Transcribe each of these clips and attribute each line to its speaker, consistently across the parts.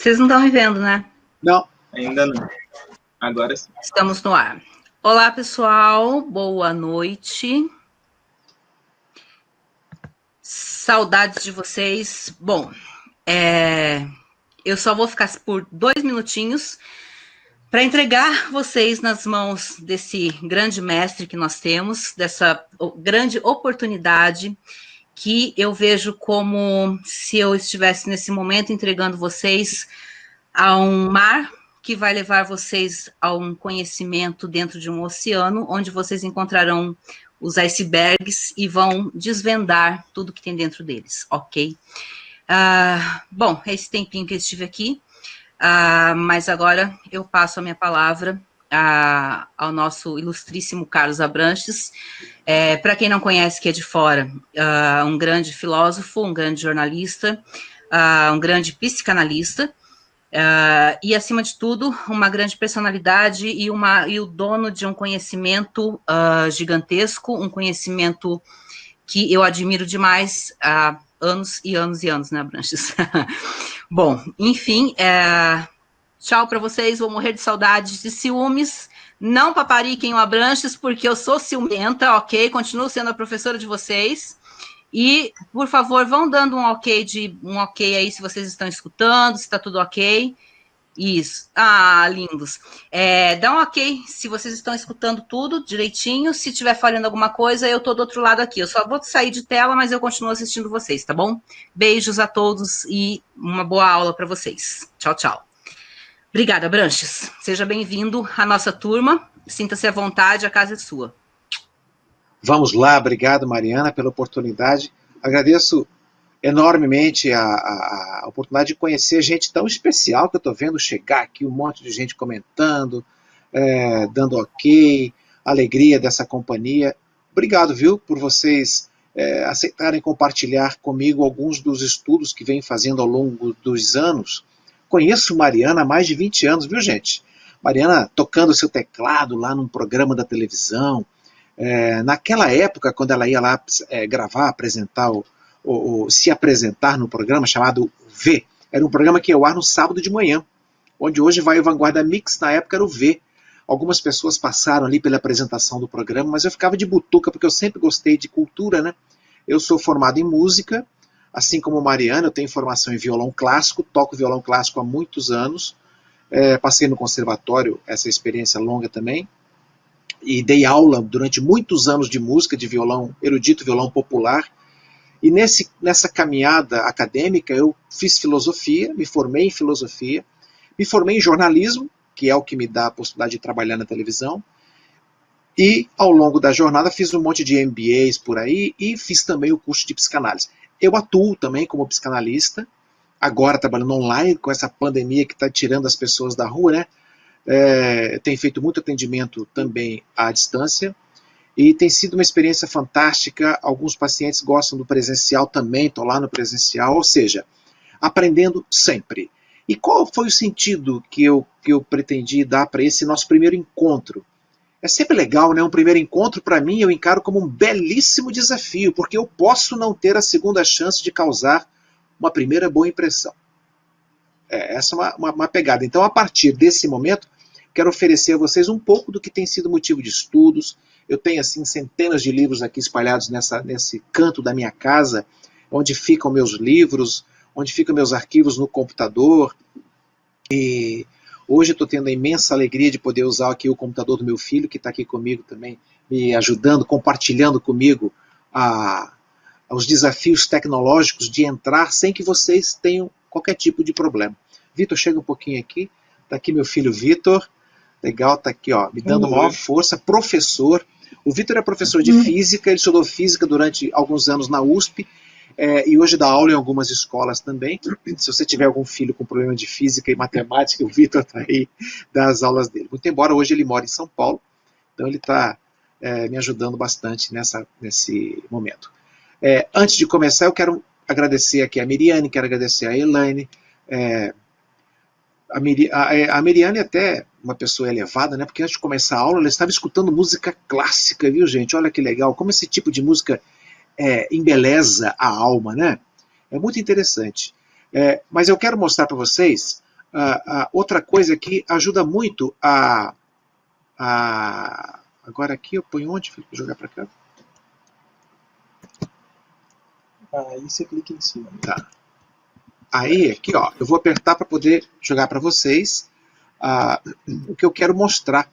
Speaker 1: Vocês não estão me vendo, né?
Speaker 2: Não, ainda não. Agora sim.
Speaker 1: Estamos no ar. Olá, pessoal. Boa noite. Saudades de vocês. Bom, eu só vou ficar por 2 minutinhos para entregar vocês nas mãos desse grande mestre que nós temos, dessa grande oportunidade que eu vejo como se eu estivesse nesse momento entregando vocês a um mar que vai levar vocês a um conhecimento dentro de um oceano, onde vocês encontrarão os icebergs e vão desvendar tudo que tem dentro deles, ok? Bom, esse tempinho que eu estive aqui, mas agora eu passo a minha palavra ao nosso ilustríssimo Carlos Abranches. Para quem não conhece, que é de fora, um grande filósofo, um grande jornalista, um grande psicanalista, e, acima de tudo, uma grande personalidade e o dono de um conhecimento gigantesco, um conhecimento que eu admiro demais há anos e anos e anos, né, Abranches? Bom, enfim, tchau para vocês, vou morrer de saudades, de ciúmes. Não papariquem o Abranches, porque eu sou ciumenta, ok? Continuo sendo a professora de vocês. E, por favor, vão dando um ok aí, se vocês estão escutando, se está tudo ok. Isso. Lindos. Dá um ok se vocês estão escutando tudo direitinho. Se estiver falhando alguma coisa, eu estou do outro lado aqui. Eu só vou sair de tela, mas eu continuo assistindo vocês, tá bom? Beijos a todos e uma boa aula para vocês. Tchau, tchau. Obrigada, Branches. Seja bem-vindo à nossa turma. Sinta-se à vontade, a casa é sua.
Speaker 3: Vamos lá, obrigado, Mariana, pela oportunidade. Agradeço enormemente a oportunidade de conhecer gente tão especial que eu estou vendo chegar aqui, um monte de gente comentando, dando ok, alegria dessa companhia. Obrigado, viu, por vocês aceitarem compartilhar comigo alguns dos estudos que vem fazendo ao longo dos anos. Conheço Mariana há mais de 20 anos, viu, gente? Mariana tocando seu teclado lá num programa da televisão. Naquela época, quando ela ia lá gravar, apresentar, se apresentar no programa chamado V, era um programa que ia ao ar no sábado de manhã, onde hoje vai o Vanguarda Mix, na época era o V. Algumas pessoas passaram ali pela apresentação do programa, mas eu ficava de butuca, porque eu sempre gostei de cultura, né? Eu sou formado em música, assim como Mariana, eu tenho formação em violão clássico, toco violão clássico há muitos anos, passei no conservatório, essa experiência longa também, e dei aula durante muitos anos de música, de violão erudito, violão popular, e nessa caminhada acadêmica eu fiz filosofia, me formei em filosofia, me formei em jornalismo, que é o que me dá a possibilidade de trabalhar na televisão, e ao longo da jornada fiz um monte de MBAs por aí, e fiz também o curso de psicanálise. Eu atuo também como psicanalista, agora trabalhando online, com essa pandemia que está tirando as pessoas da rua, né? Tenho feito muito atendimento também à distância, e tem sido uma experiência fantástica. Alguns pacientes gostam do presencial também, estou lá no presencial, ou seja, aprendendo sempre. E qual foi o sentido que eu pretendi dar para esse nosso primeiro encontro? É sempre legal, né? Um primeiro encontro, para mim, eu encaro como um belíssimo desafio, porque eu posso não ter a segunda chance de causar uma primeira boa impressão. Essa é uma pegada. Então, a partir desse momento, quero oferecer a vocês um pouco do que tem sido motivo de estudos. Eu tenho, assim, centenas de livros aqui espalhados nesse canto da minha casa, onde ficam meus livros, onde ficam meus arquivos no computador. E hoje estou tendo a imensa alegria de poder usar aqui o computador do meu filho, que está aqui comigo também, me ajudando, compartilhando comigo os desafios tecnológicos de entrar sem que vocês tenham qualquer tipo de problema. Vitor, chega um pouquinho aqui. Está aqui meu filho Vitor. Legal, está aqui, ó, me dando maior força. Professor. O Vitor é professor de física, ele estudou física durante alguns anos na USP, e hoje dá aula em algumas escolas também. Se você tiver algum filho com problema de física e matemática, o Vitor está aí, dá as aulas dele. Muito embora hoje ele mora em São Paulo, então ele está me ajudando bastante nesse momento. Antes de começar, eu quero agradecer aqui a Miriane, quero agradecer a Elaine. A Miriane é até uma pessoa elevada, né? Porque antes de começar a aula, ela estava escutando música clássica, viu, gente? Olha que legal, como esse tipo de música embeleza a alma, né? É muito interessante. Mas eu quero mostrar para vocês Outra coisa que ajuda muito agora aqui eu ponho onde? Vou jogar para cá.
Speaker 2: Aí você clica em cima.
Speaker 3: Tá. Aí, aqui, ó, eu vou apertar para poder jogar para vocês o que eu quero mostrar.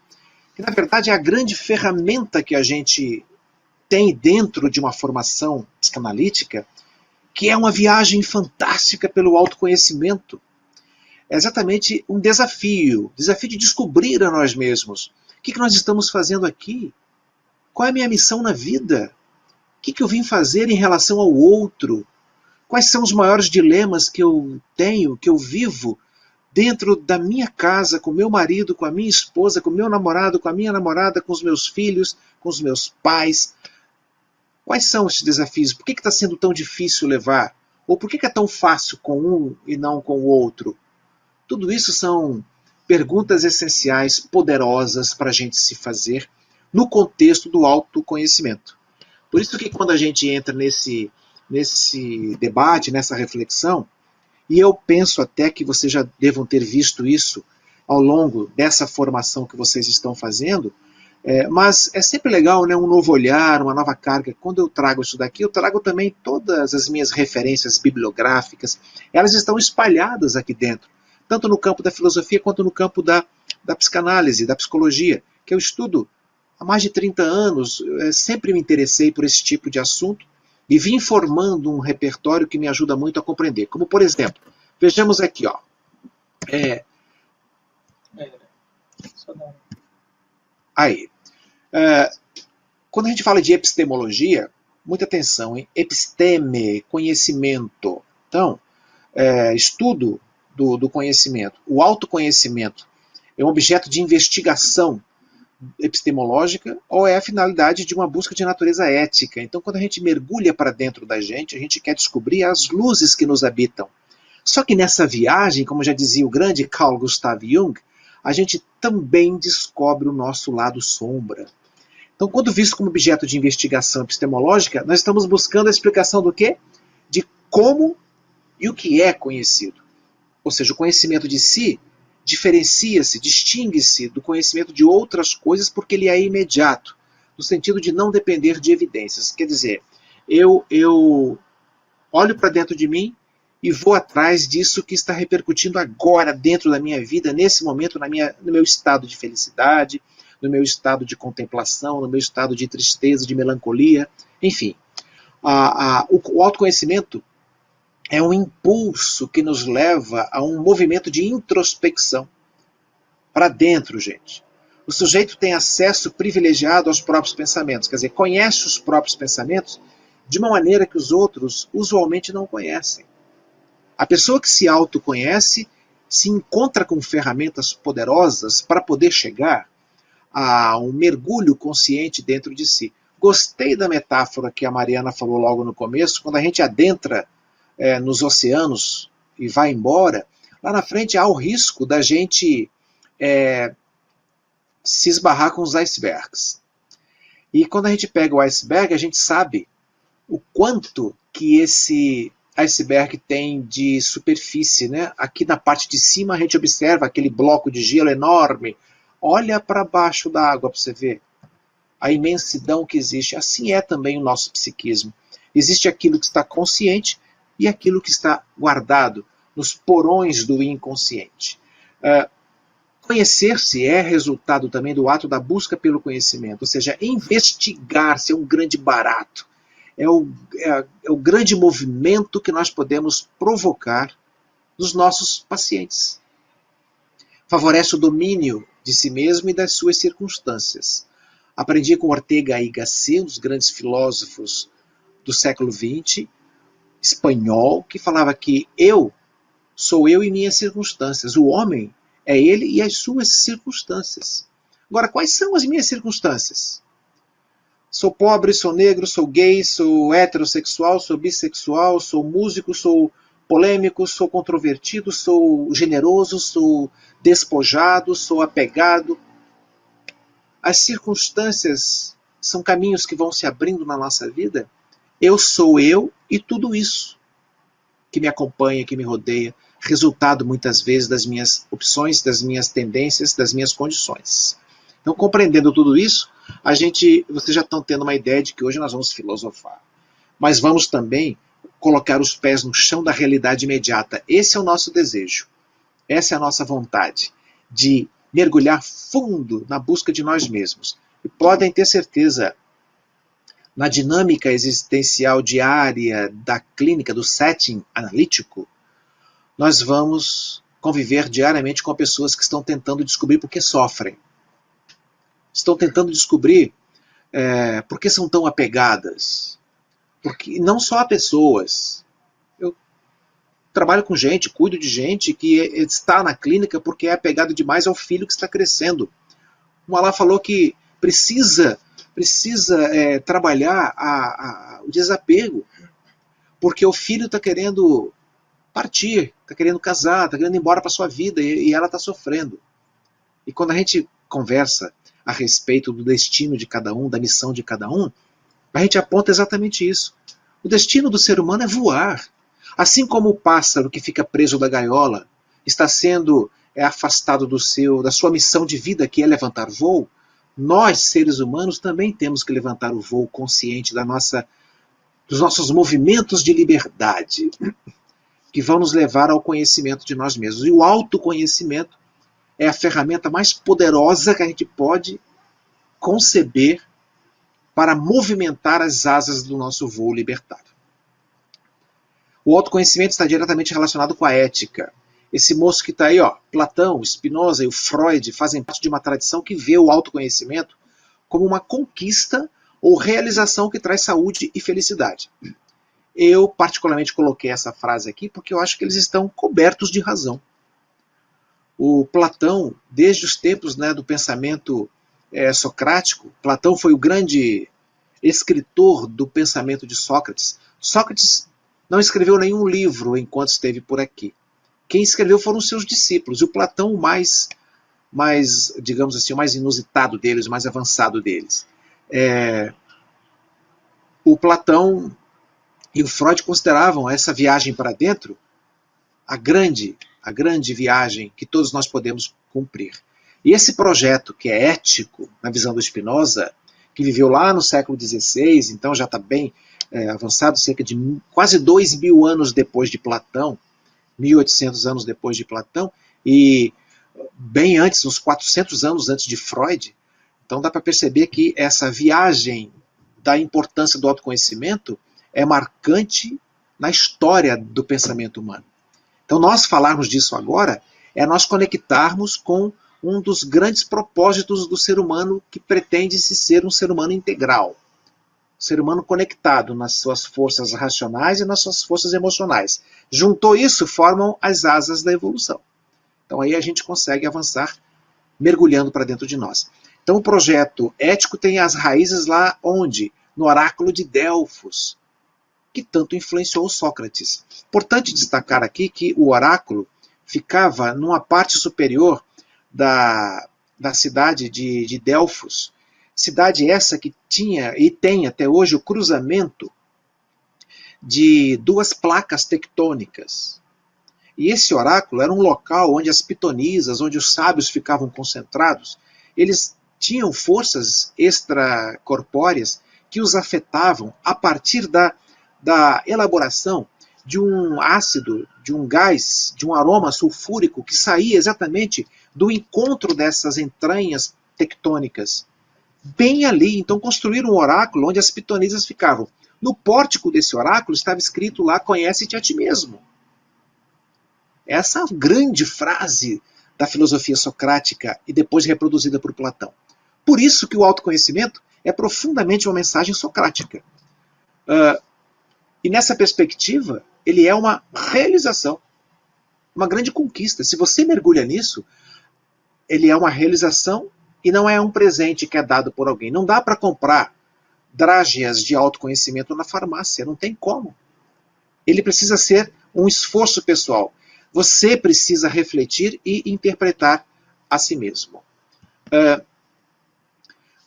Speaker 3: Que, na verdade, é a grande ferramenta que a gente tem dentro de uma formação psicanalítica, que é uma viagem fantástica pelo autoconhecimento. É exatamente um desafio de descobrir a nós mesmos. O que nós estamos fazendo aqui? Qual é a minha missão na vida? O que eu vim fazer em relação ao outro? Quais são os maiores dilemas que eu tenho, que eu vivo dentro da minha casa, com meu marido, com a minha esposa, com o meu namorado, com a minha namorada, com os meus filhos, com os meus pais? Quais são esses desafios? Por que está sendo tão difícil levar? Ou por que é tão fácil com um e não com o outro? Tudo isso são perguntas essenciais, poderosas para a gente se fazer no contexto do autoconhecimento. Por isso que quando a gente entra nesse debate, nessa reflexão, e eu penso até que vocês já devam ter visto isso ao longo dessa formação que vocês estão fazendo, mas é sempre legal, né, um novo olhar, uma nova carga. Quando eu trago isso daqui, eu trago também todas as minhas referências bibliográficas. Elas estão espalhadas aqui dentro, tanto no campo da filosofia quanto no campo da psicanálise, da psicologia, que eu estudo há mais de 30 anos. Sempre me interessei por esse tipo de assunto e vim formando um repertório que me ajuda muito a compreender. Como, por exemplo, vejamos aqui, ó. Aí. Quando a gente fala de epistemologia, muita atenção, hein? Episteme, conhecimento. Então, estudo do conhecimento. O autoconhecimento é um objeto de investigação epistemológica ou é a finalidade de uma busca de natureza ética? Então, quando a gente mergulha para dentro da gente, a gente quer descobrir as luzes que nos habitam. Só que nessa viagem, como já dizia o grande Carl Gustav Jung, a gente também descobre o nosso lado sombra. Então, quando visto como objeto de investigação epistemológica, nós estamos buscando a explicação do quê? De como e o que é conhecido. Ou seja, o conhecimento de si diferencia-se, distingue-se do conhecimento de outras coisas porque ele é imediato, no sentido de não depender de evidências. Quer dizer, eu olho para dentro de mim e vou atrás disso que está repercutindo agora dentro da minha vida, nesse momento, no meu estado de felicidade, no meu estado de contemplação, no meu estado de tristeza, de melancolia, enfim. O autoconhecimento é um impulso que nos leva a um movimento de introspecção. Para dentro, gente. O sujeito tem acesso privilegiado aos próprios pensamentos, quer dizer, conhece os próprios pensamentos de uma maneira que os outros usualmente não conhecem. A pessoa que se autoconhece se encontra com ferramentas poderosas para poder chegar a um mergulho consciente dentro de si. Gostei da metáfora que a Mariana falou logo no começo, quando a gente adentra nos oceanos e vai embora, lá na frente há o risco da gente se esbarrar com os icebergs. E quando a gente pega o iceberg, a gente sabe o quanto que esse iceberg tem de superfície, né? Aqui na parte de cima a gente observa aquele bloco de gelo enorme. Olha para baixo da água para você ver a imensidão que existe. Assim é também o nosso psiquismo. Existe aquilo que está consciente e aquilo que está guardado nos porões do inconsciente. Conhecer-se é resultado também do ato da busca pelo conhecimento, ou seja, investigar-se é um grande barato. É o grande movimento que nós podemos provocar nos nossos pacientes. Favorece o domínio de si mesmo e das suas circunstâncias. Aprendi com Ortega y Gasset, um dos grandes filósofos do século XX, espanhol, que falava que eu sou eu e minhas circunstâncias. O homem é ele e as suas circunstâncias. Agora, quais são as minhas circunstâncias? Sou pobre, sou negro, sou gay, sou heterossexual, sou bissexual, sou músico, sou polêmico, sou controvertido, sou generoso, sou despojado, sou apegado. As circunstâncias são caminhos que vão se abrindo na nossa vida. Eu sou eu e tudo isso que me acompanha, que me rodeia. resultado muitas vezes das minhas opções, das minhas tendências, das minhas condições. Então, compreendendo tudo isso, vocês já estão tendo uma ideia de que hoje nós vamos filosofar. Mas vamos também colocar os pés no chão da realidade imediata. Esse é o nosso desejo. Essa é a nossa vontade, de mergulhar fundo na busca de nós mesmos. E podem ter certeza, na dinâmica existencial diária da clínica, do setting analítico, nós vamos conviver diariamente com pessoas que estão tentando descobrir por que sofrem. Estão tentando descobrir por que são tão apegadas. Porque não só a pessoas. Eu trabalho com gente, cuido de gente que está na clínica porque é apegado demais ao filho que está crescendo. O Alá falou que precisa trabalhar o desapego, porque o filho está querendo partir, está querendo casar, está querendo ir embora para sua vida e ela está sofrendo. E quando a gente conversa a respeito do destino de cada um, da missão de cada um, a gente aponta exatamente isso. O destino do ser humano é voar. Assim como o pássaro que fica preso da gaiola está sendo afastado da sua missão de vida, que é levantar voo, nós, seres humanos, também temos que levantar o voo consciente dos nossos movimentos de liberdade, que vão nos levar ao conhecimento de nós mesmos. E o autoconhecimento é a ferramenta mais poderosa que a gente pode conceber para movimentar as asas do nosso voo libertário. O autoconhecimento está diretamente relacionado com a ética. Esse moço que está aí, Platão, Spinoza e o Freud fazem parte de uma tradição que vê o autoconhecimento como uma conquista ou realização que traz saúde e felicidade. Eu particularmente coloquei essa frase aqui porque eu acho que eles estão cobertos de razão. O Platão, desde os tempos do pensamento socrático, Platão foi o grande escritor do pensamento de Sócrates. Sócrates não escreveu nenhum livro enquanto esteve por aqui. Quem escreveu foram seus discípulos. E o Platão, digamos assim, o mais inusitado deles, o mais avançado deles. O Platão e o Freud consideravam essa viagem para dentro a grande viagem que todos nós podemos cumprir. E esse projeto, que é ético, na visão do Spinoza, que viveu lá no século XVI, então já está bem avançado, cerca de quase 2.000 anos depois de Platão, 1.800 anos depois de Platão, e bem antes, uns 400 anos antes de Freud. Então dá para perceber que essa viagem da importância do autoconhecimento é marcante na história do pensamento humano. Então nós falarmos disso agora é nós conectarmos com um dos grandes propósitos do ser humano, que pretende-se ser um ser humano integral. Um ser humano conectado nas suas forças racionais e nas suas forças emocionais. Juntou isso, formam as asas da evolução. Então aí a gente consegue avançar mergulhando para dentro de nós. Então o projeto ético tem as raízes lá onde? No oráculo de Delfos, que tanto influenciou Sócrates. Importante destacar aqui que o oráculo ficava numa parte superior da cidade de Delfos. Cidade essa que tinha e tem até hoje o cruzamento de duas placas tectônicas. E esse oráculo era um local onde as pitonisas, onde os sábios ficavam concentrados, eles tinham forças extracorpóreas que os afetavam a partir da elaboração de um ácido, de um gás, de um aroma sulfúrico que saía exatamente do encontro dessas entranhas tectônicas. Bem ali, então construíram um oráculo onde as pitonisas ficavam. No pórtico desse oráculo estava escrito lá: conhece-te a ti mesmo. Essa grande frase da filosofia socrática e depois reproduzida por Platão. Por isso que o autoconhecimento é profundamente uma mensagem socrática. E nessa perspectiva, ele é uma realização, uma grande conquista. Se você mergulha nisso, ele é uma realização e não é um presente que é dado por alguém. Não dá para comprar drágeas de autoconhecimento na farmácia, não tem como. Ele precisa ser um esforço pessoal. Você precisa refletir e interpretar a si mesmo.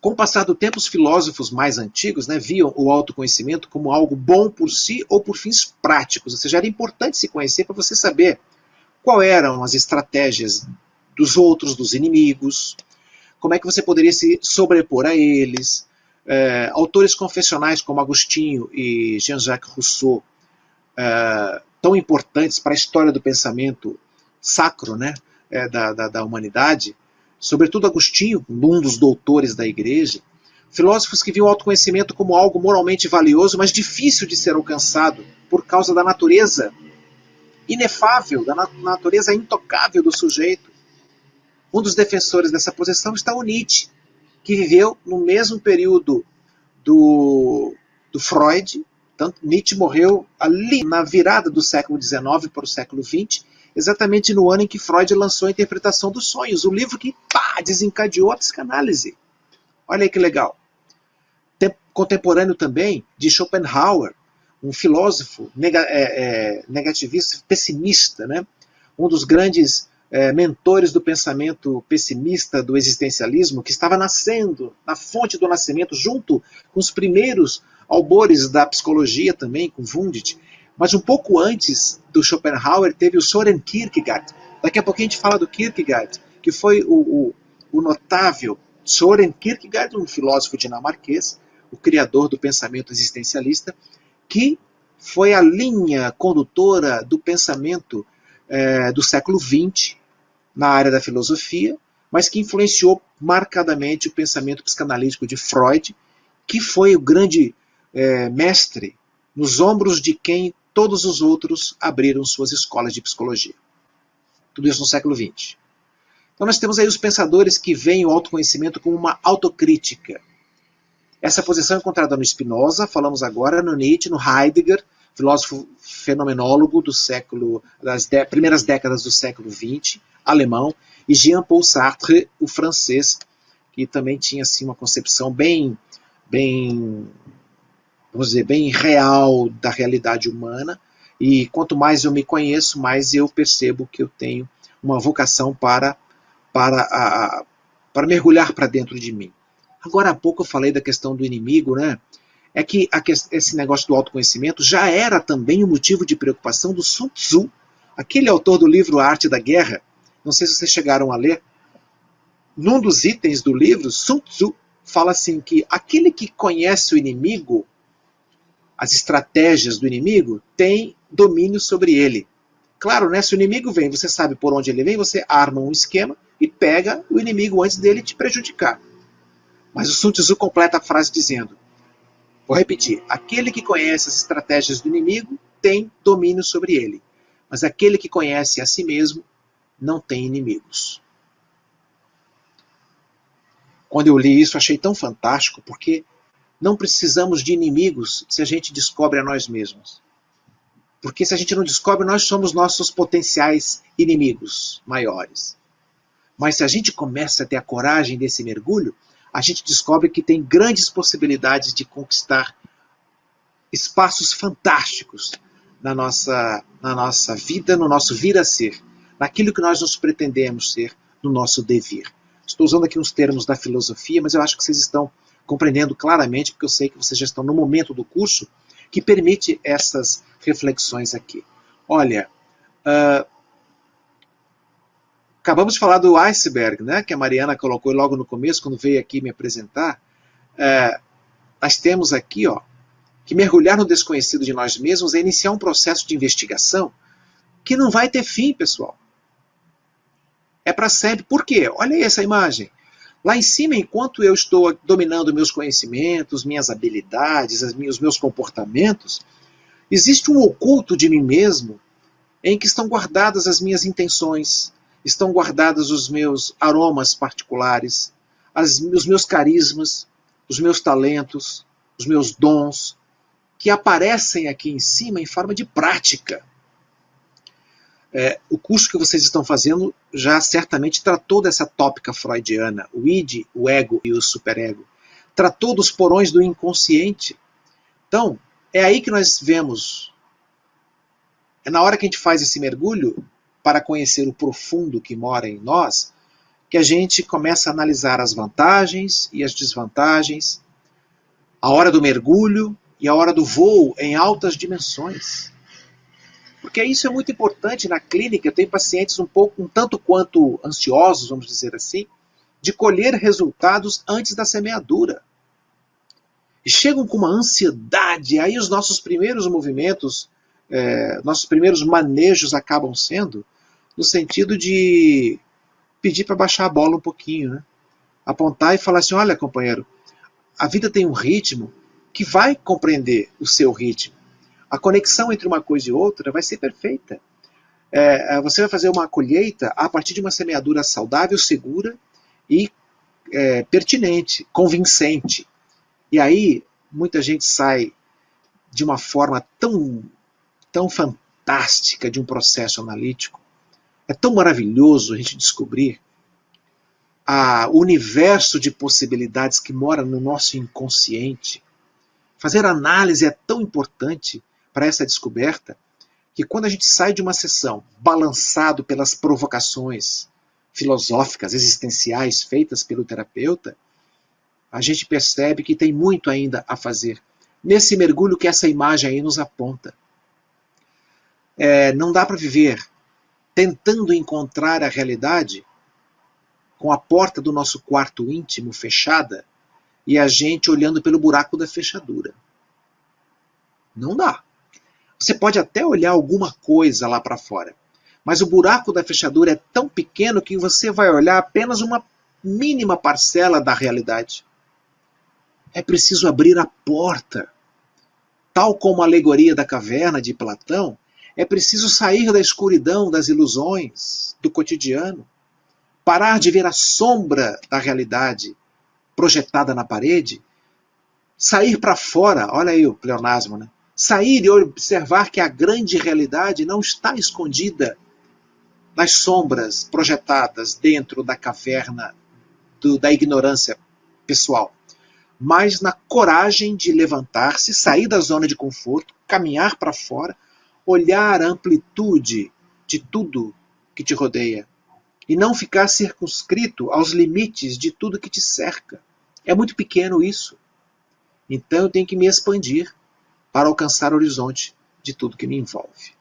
Speaker 3: Com o passar do tempo, os filósofos mais antigos viam o autoconhecimento como algo bom por si ou por fins práticos. Ou seja, era importante se conhecer para você saber qual eram as estratégias dos outros, dos inimigos, como é que você poderia se sobrepor a eles. Autores confessionais como Agostinho e Jean-Jacques Rousseau, tão importantes para a história do pensamento sacro, né, da humanidade, sobretudo Agostinho, um dos doutores da igreja, filósofos que viam o autoconhecimento como algo moralmente valioso, mas difícil de ser alcançado por causa da natureza inefável, da natureza intocável do sujeito. Um dos defensores dessa posição está o Nietzsche, que viveu no mesmo período do Freud. Tanto Nietzsche morreu ali na virada do século XIX para o século XX, exatamente no ano em que Freud lançou a Interpretação dos Sonhos, o livro que desencadeou a psicanálise. Olha aí que legal. Contemporâneo também de Schopenhauer, um filósofo negativista, pessimista, né? Um dos grandes mentores do pensamento pessimista, do existencialismo, que estava nascendo, na fonte do nascimento, junto com os primeiros albores da psicologia também, com Wundt. Mas um pouco antes do Schopenhauer teve o Søren Kierkegaard. Daqui a pouquinho a gente fala do Kierkegaard, que foi o notável Søren Kierkegaard, um filósofo dinamarquês, o criador do pensamento existencialista, que foi a linha condutora do pensamento do século XX na área da filosofia, mas que influenciou marcadamente o pensamento psicanalítico de Freud, que foi o grande mestre nos ombros de quem todos os outros abriram suas escolas de psicologia. Tudo isso no século XX. Então nós temos aí os pensadores que veem o autoconhecimento como uma autocrítica. Essa posição é encontrada no Spinoza, falamos agora, no Nietzsche, no Heidegger, filósofo fenomenólogo das primeiras décadas do século XX, alemão, e Jean-Paul Sartre, o francês, que também tinha assim, uma concepção bem real da realidade humana, e quanto mais eu me conheço, mais eu percebo que eu tenho uma vocação para mergulhar para dentro de mim. Agora há pouco eu falei da questão do inimigo, né? É que esse negócio do autoconhecimento já era também um motivo de preocupação do Sun Tzu, aquele autor do livro A Arte da Guerra. Não sei se vocês chegaram a ler. Num dos itens do livro, Sun Tzu fala assim que aquele que conhece o inimigo, as estratégias do inimigo, tem domínio sobre ele. Claro, né? Se o inimigo vem, você sabe por onde ele vem, você arma um esquema e pega o inimigo antes dele te prejudicar. Mas o Sun Tzu completa a frase dizendo, vou repetir, aquele que conhece as estratégias do inimigo tem domínio sobre ele, mas aquele que conhece a si mesmo não tem inimigos. Quando eu li isso, achei tão fantástico, porque não precisamos de inimigos se a gente descobre a nós mesmos. Porque se a gente não descobre, nós somos nossos potenciais inimigos maiores. Mas se a gente começa a ter a coragem desse mergulho, a gente descobre que tem grandes possibilidades de conquistar espaços fantásticos na nossa vida, no nosso vir a ser, naquilo que nós nos pretendemos ser, no nosso devir. Estou usando aqui uns termos da filosofia, mas eu acho que vocês estão compreendendo claramente, porque eu sei que vocês já estão no momento do curso que permite essas reflexões aqui. Olha, acabamos de falar do iceberg, né, que a Mariana colocou logo no começo, quando veio aqui me apresentar. Nós temos aqui que mergulhar no desconhecido de nós mesmos é iniciar um processo de investigação que não vai ter fim, pessoal. É para sempre. Por quê? Olha aí essa imagem. Lá em cima, enquanto eu estou dominando meus conhecimentos, minhas habilidades, os meus comportamentos, existe um oculto de mim mesmo em que estão guardadas as minhas intenções, estão guardados os meus aromas particulares, os meus carismas, os meus talentos, os meus dons, que aparecem aqui em cima em forma de prática. O curso que vocês estão fazendo já certamente tratou dessa tópica freudiana, o id, o ego e o superego. Tratou dos porões do inconsciente. Então, é aí que nós vemos, é na hora que a gente faz esse mergulho, para conhecer o profundo que mora em nós, que a gente começa a analisar as vantagens e as desvantagens, a hora do mergulho e a hora do voo em altas dimensões. Porque isso é muito importante na clínica. Eu tenho pacientes um tanto quanto ansiosos, vamos dizer assim, de colher resultados antes da semeadura. E chegam com uma ansiedade, aí os nossos primeiros movimentos, nossos primeiros manejos acabam sendo no sentido de pedir para baixar a bola um pouquinho, né? Apontar e falar assim, olha, companheiro, a vida tem um ritmo que vai compreender o seu ritmo. A conexão entre uma coisa e outra vai ser perfeita. Você vai fazer uma colheita a partir de uma semeadura saudável, segura e pertinente, convincente. E aí, muita gente sai de uma forma tão fantástica de um processo analítico. É tão maravilhoso a gente descobrir o universo de possibilidades que mora no nosso inconsciente. Fazer análise é tão importante para essa descoberta que quando a gente sai de uma sessão balançado pelas provocações filosóficas, existenciais feitas pelo terapeuta, a gente percebe que tem muito ainda a fazer. Nesse mergulho que essa imagem aí nos aponta. Não dá para viver tentando encontrar a realidade com a porta do nosso quarto íntimo fechada e a gente olhando pelo buraco da fechadura. Não dá. Você pode até olhar alguma coisa lá para fora, mas o buraco da fechadura é tão pequeno que você vai olhar apenas uma mínima parcela da realidade. É preciso abrir a porta. Tal como a alegoria da caverna de Platão, é preciso sair da escuridão, das ilusões, do cotidiano, parar de ver a sombra da realidade projetada na parede, sair para fora, olha aí o pleonasmo, né? Sair e observar que a grande realidade não está escondida nas sombras projetadas dentro da caverna da ignorância pessoal, mas na coragem de levantar-se, sair da zona de conforto, caminhar para fora, olhar a amplitude de tudo que te rodeia e não ficar circunscrito aos limites de tudo que te cerca. É muito pequeno isso. Então eu tenho que me expandir para alcançar o horizonte de tudo que me envolve.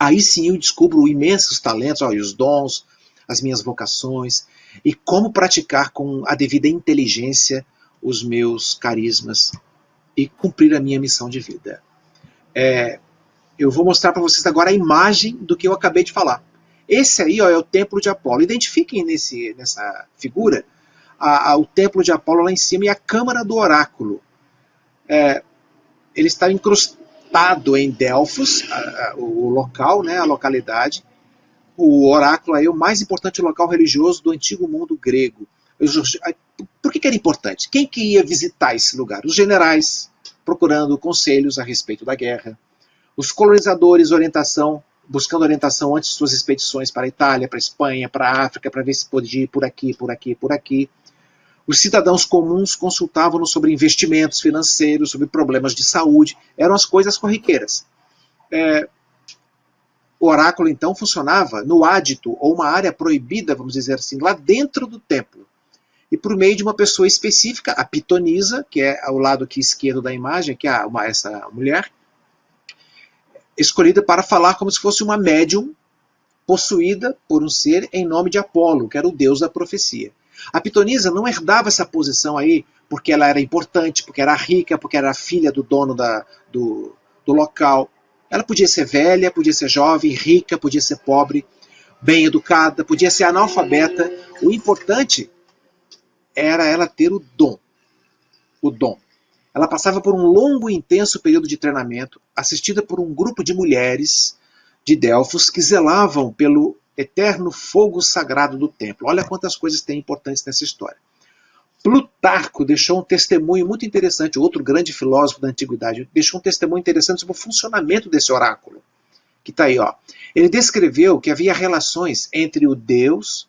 Speaker 3: Aí sim eu descubro imensos talentos, os dons, as minhas vocações, e como praticar com a devida inteligência os meus carismas e cumprir a minha missão de vida. Eu vou mostrar para vocês agora a imagem do que eu acabei de falar. Esse aí é o Templo de Apolo. Identifiquem nessa figura o Templo de Apolo lá em cima e a Câmara do Oráculo. Ele está incrustado em Delfos, o local, né, a localidade. O oráculo é o mais importante local religioso do antigo mundo grego. Por que era importante? Quem que ia visitar esse lugar? Os generais, procurando conselhos a respeito da guerra. Os colonizadores, buscando orientação antes de suas expedições para a Itália, para a Espanha, para a África, para ver se podia ir por aqui, por aqui, por aqui. Os cidadãos comuns consultavam-nos sobre investimentos financeiros, sobre problemas de saúde. Eram as coisas corriqueiras. O oráculo, então, funcionava no ádito, ou uma área proibida, vamos dizer assim, lá dentro do templo. E por meio de uma pessoa específica, a pitonisa, que é ao lado aqui esquerdo da imagem, que é essa mulher, escolhida para falar como se fosse uma médium possuída por um ser em nome de Apolo, que era o deus da profecia. A pitonisa não herdava essa posição aí porque ela era importante, porque era rica, porque era filha do dono do local. Ela podia ser velha, podia ser jovem, rica, podia ser pobre, bem educada, podia ser analfabeta. O importante era ela ter o dom. O dom. Ela passava por um longo e intenso período de treinamento, assistida por um grupo de mulheres de Delfos que zelavam pelo eterno fogo sagrado do templo. Olha quantas coisas tem importantes nessa história. Plutarco deixou um testemunho muito interessante, outro grande filósofo da antiguidade, deixou um testemunho interessante sobre o funcionamento desse oráculo, que está aí. Ele descreveu que havia relações entre o deus,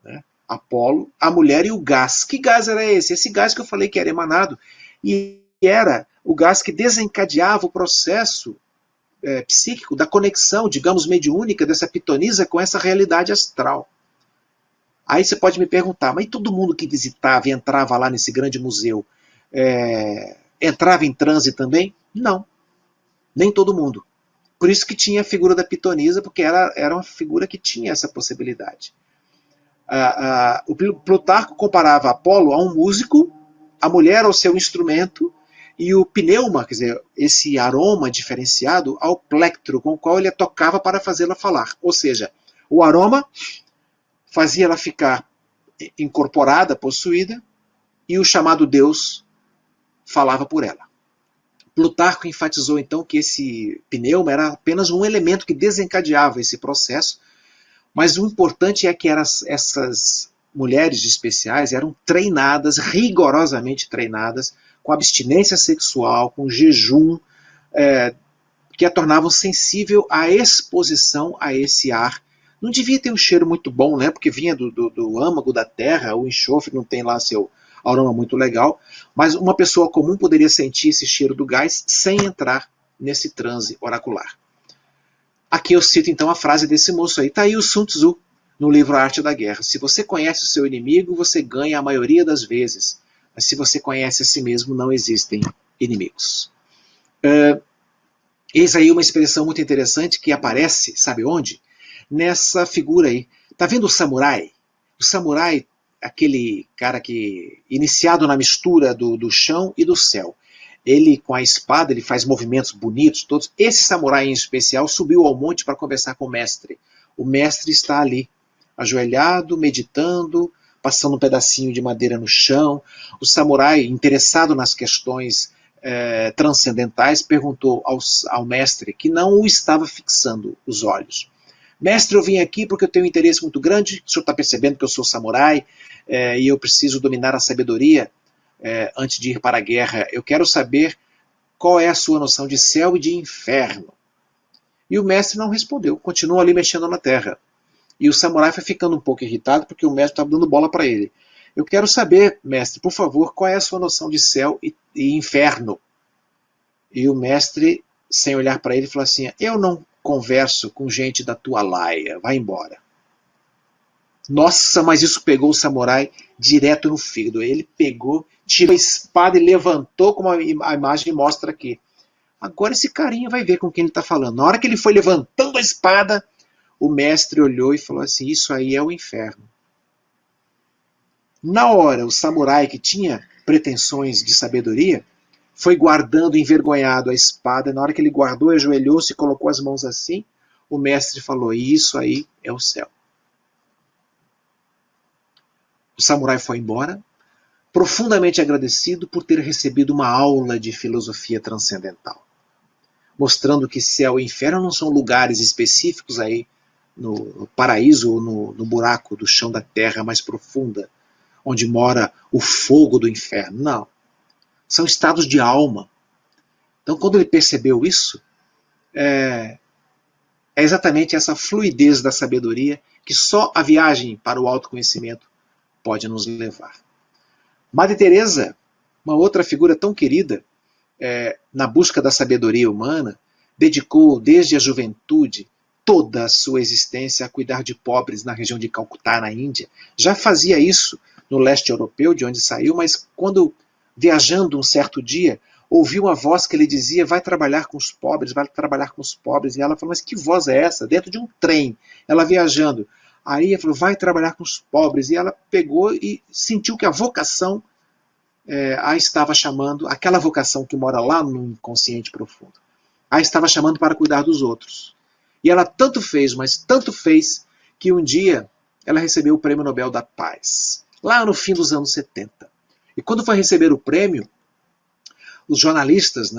Speaker 3: né, Apolo, a mulher e o gás. Que gás era esse? Esse gás que eu falei que era emanado. E era o gás que desencadeava o processo psíquico da conexão, digamos, mediúnica dessa pitonisa com essa realidade astral. Aí você pode me perguntar, mas todo mundo que visitava e entrava lá nesse grande museu, entrava em transe também? Não, nem todo mundo. Por isso que tinha a figura da pitonisa, porque era uma figura que tinha essa possibilidade. O Plutarco comparava Apolo a um músico, a mulher ao seu instrumento, e o pneuma, quer dizer, esse aroma diferenciado, ao plectro, com o qual ele a tocava para fazê-la falar. Ou seja, o aroma fazia ela ficar incorporada, possuída, e o chamado Deus falava por ela. Plutarco enfatizou então que esse pneuma era apenas um elemento que desencadeava esse processo, mas o importante é que essas mulheres especiais eram treinadas, rigorosamente treinadas, com abstinência sexual, com jejum, que a tornavam sensível à exposição a esse ar. Não devia ter um cheiro muito bom, né? Porque vinha do âmago da terra, o enxofre não tem lá seu aroma muito legal, mas uma pessoa comum poderia sentir esse cheiro do gás sem entrar nesse transe oracular. Aqui eu cito então a frase desse moço aí, está aí o Sun Tzu, no livro A Arte da Guerra. Se você conhece o seu inimigo, você ganha a maioria das vezes. Mas se você conhece a si mesmo, não existem inimigos. Eis aí uma expressão muito interessante que aparece, sabe onde? Nessa figura aí. Está vendo o samurai? O samurai, aquele cara que iniciado na mistura do chão e do céu. Ele, com a espada, ele faz movimentos bonitos, todos. Esse samurai em especial subiu ao monte para conversar com o mestre. O mestre está ali, ajoelhado, meditando, passando um pedacinho de madeira no chão. O samurai, interessado nas questões transcendentais, perguntou ao mestre, que não o estava fixando os olhos. Mestre, eu vim aqui porque eu tenho um interesse muito grande, o senhor está percebendo que eu sou samurai e eu preciso dominar a sabedoria antes de ir para a guerra. Eu quero saber qual é a sua noção de céu e de inferno. E o mestre não respondeu, continuou ali mexendo na terra. E o samurai foi ficando um pouco irritado porque o mestre estava dando bola para ele. Eu quero saber, mestre, por favor, qual é a sua noção de céu e inferno? E o mestre, sem olhar para ele, falou assim, eu não converso com gente da tua laia, vai embora. Nossa, mas isso pegou o samurai direto no fígado. Ele pegou, tirou a espada e levantou, como a imagem mostra aqui. Agora esse carinha vai ver com quem ele está falando. Na hora que ele foi levantando a espada, o mestre olhou e falou assim, isso aí é o inferno. Na hora, o samurai que tinha pretensões de sabedoria, foi guardando envergonhado a espada. Na hora que ele guardou, ajoelhou-se e colocou as mãos assim, o mestre falou, isso aí é o céu. O samurai foi embora, profundamente agradecido por ter recebido uma aula de filosofia transcendental, mostrando que céu e inferno não são lugares específicos aí no paraíso ou no buraco do chão da terra mais profunda, onde mora o fogo do inferno. Não. São estados de alma. Então, quando ele percebeu isso, é exatamente essa fluidez da sabedoria que só a viagem para o autoconhecimento pode nos levar. Madre Teresa, uma outra figura tão querida, na busca da sabedoria humana, dedicou desde a juventude toda a sua existência a cuidar de pobres na região de Calcutá, na Índia. Já fazia isso no leste europeu, de onde saiu, mas quando, viajando um certo dia, ouviu uma voz que lhe dizia, vai trabalhar com os pobres, vai trabalhar com os pobres. E ela falou, mas que voz é essa? Dentro de um trem, ela viajando. Aí ela falou, vai trabalhar com os pobres. E ela pegou e sentiu que a vocação a estava chamando, aquela vocação que mora lá no inconsciente profundo, a estava chamando para cuidar dos outros. E ela tanto fez, mas tanto fez, que um dia ela recebeu o Prêmio Nobel da Paz, lá no fim dos anos 70. E quando foi receber o prêmio, os jornalistas,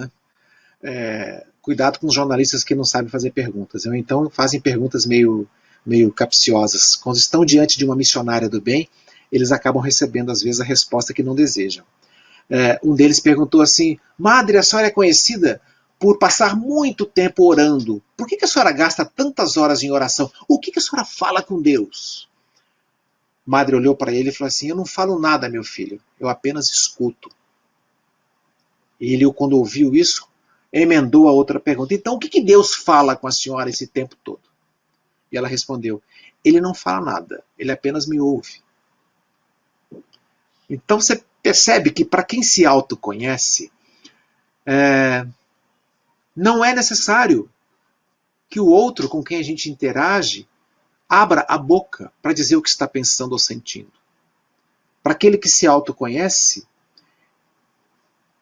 Speaker 3: cuidado com os jornalistas que não sabem fazer perguntas, ou então fazem perguntas meio capciosas. Quando estão diante de uma missionária do bem, eles acabam recebendo, às vezes, a resposta que não desejam. Um deles perguntou assim, Madre, a senhora é conhecida por passar muito tempo orando. Por que a senhora gasta tantas horas em oração? O que a senhora fala com Deus? Madre olhou para ele e falou assim, eu não falo nada, meu filho, eu apenas escuto. E ele, quando ouviu isso, emendou a outra pergunta. Então, o que Deus fala com a senhora esse tempo todo? E ela respondeu, ele não fala nada, ele apenas me ouve. Então você percebe que para quem se autoconhece, não é necessário que o outro com quem a gente interage abra a boca para dizer o que está pensando ou sentindo. Para aquele que se autoconhece,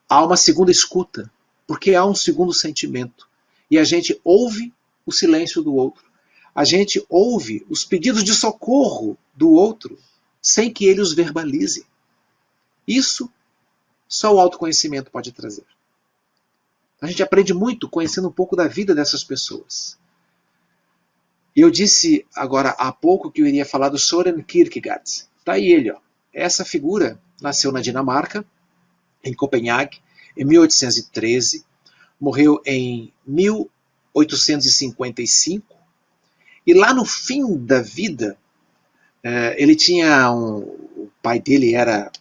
Speaker 3: há uma segunda escuta, porque há um segundo sentimento. E a gente ouve o silêncio do outro. A gente ouve os pedidos de socorro do outro, sem que ele os verbalize. Isso só o autoconhecimento pode trazer. A gente aprende muito conhecendo um pouco da vida dessas pessoas. Eu disse agora há pouco que eu iria falar do Søren Kierkegaard. Está aí ele, ó. Essa figura nasceu na Dinamarca, em Copenhague, em 1813, morreu em 1855, e lá no fim da vida, ele tinha o pai dele era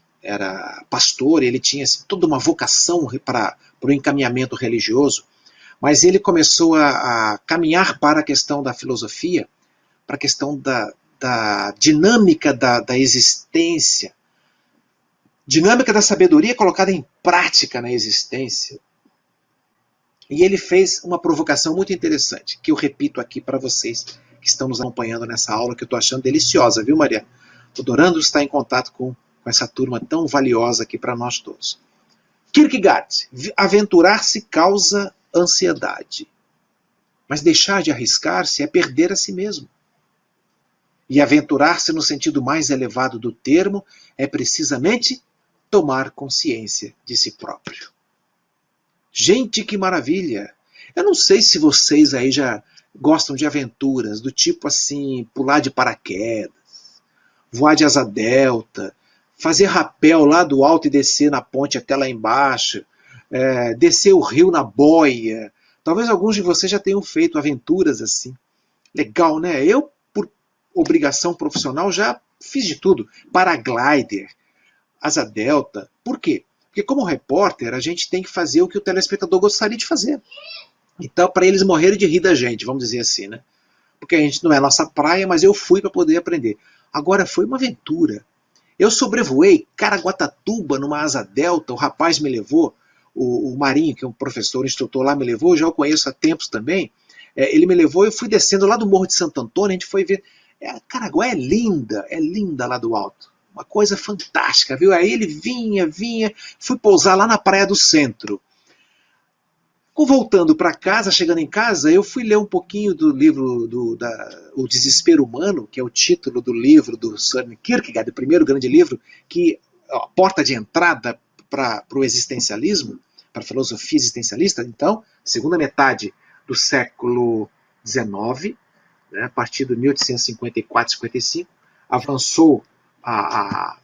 Speaker 3: pastor, ele tinha assim, toda uma vocação para o encaminhamento religioso, mas ele começou a caminhar para a questão da filosofia, para a questão da dinâmica da existência, dinâmica da sabedoria colocada em prática na existência. E ele fez uma provocação muito interessante, que eu repito aqui para vocês que estão nos acompanhando nessa aula, que eu estou achando deliciosa, viu, Maria? Estou adorando estar em contato com essa turma tão valiosa aqui para nós todos. Kierkegaard, aventurar-se causa ansiedade. Mas deixar de arriscar-se é perder a si mesmo. E aventurar-se no sentido mais elevado do termo é precisamente tomar consciência de si próprio. Gente, que maravilha! Eu não sei se vocês aí já gostam de aventuras do tipo assim, pular de paraquedas, voar de asa delta, fazer rapel lá do alto e descer na ponte até lá embaixo, descer o rio na boia. Talvez alguns de vocês já tenham feito aventuras assim. Legal, né? Eu, por obrigação profissional, já fiz de tudo. Paraglider, asa delta. Por quê? Porque como repórter, a gente tem que fazer o que o telespectador gostaria de fazer. Então, para eles morrerem de rir da gente, vamos dizer assim, né? Porque a gente não é nossa praia, mas eu fui para poder aprender. Agora, foi uma aventura. Eu sobrevoei Caraguatatuba numa asa delta, o rapaz me levou, o Marinho, que é um professor, instrutor lá, me levou, eu já o conheço há tempos também, ele me levou, eu fui descendo lá do Morro de Santo Antônio, a gente foi ver, Caraguá é linda lá do alto, uma coisa fantástica, viu? Aí ele vinha, fui pousar lá na Praia do Centro. Voltando para casa, chegando em casa, eu fui ler um pouquinho do livro O Desespero Humano, que é o título do livro do Søren Kierkegaard, o primeiro grande livro, que a porta de entrada para o existencialismo, para a filosofia existencialista. Então, segunda metade do século XIX, né, a partir de 1854, 55, avançou a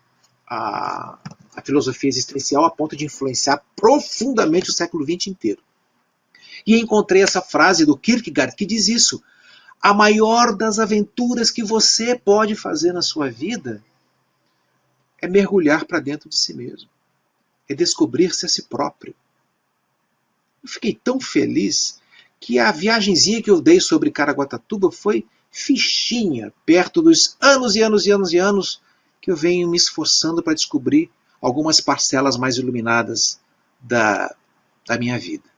Speaker 3: filosofia existencial a ponto de influenciar profundamente o século XX inteiro. E encontrei essa frase do Kierkegaard que diz isso: a maior das aventuras que você pode fazer na sua vida é mergulhar para dentro de si mesmo, é descobrir-se a si próprio. Eu fiquei tão feliz que a viagenzinha que eu dei sobre Caraguatatuba foi fichinha, perto dos anos e anos e anos e anos que eu venho me esforçando para descobrir algumas parcelas mais iluminadas da minha vida.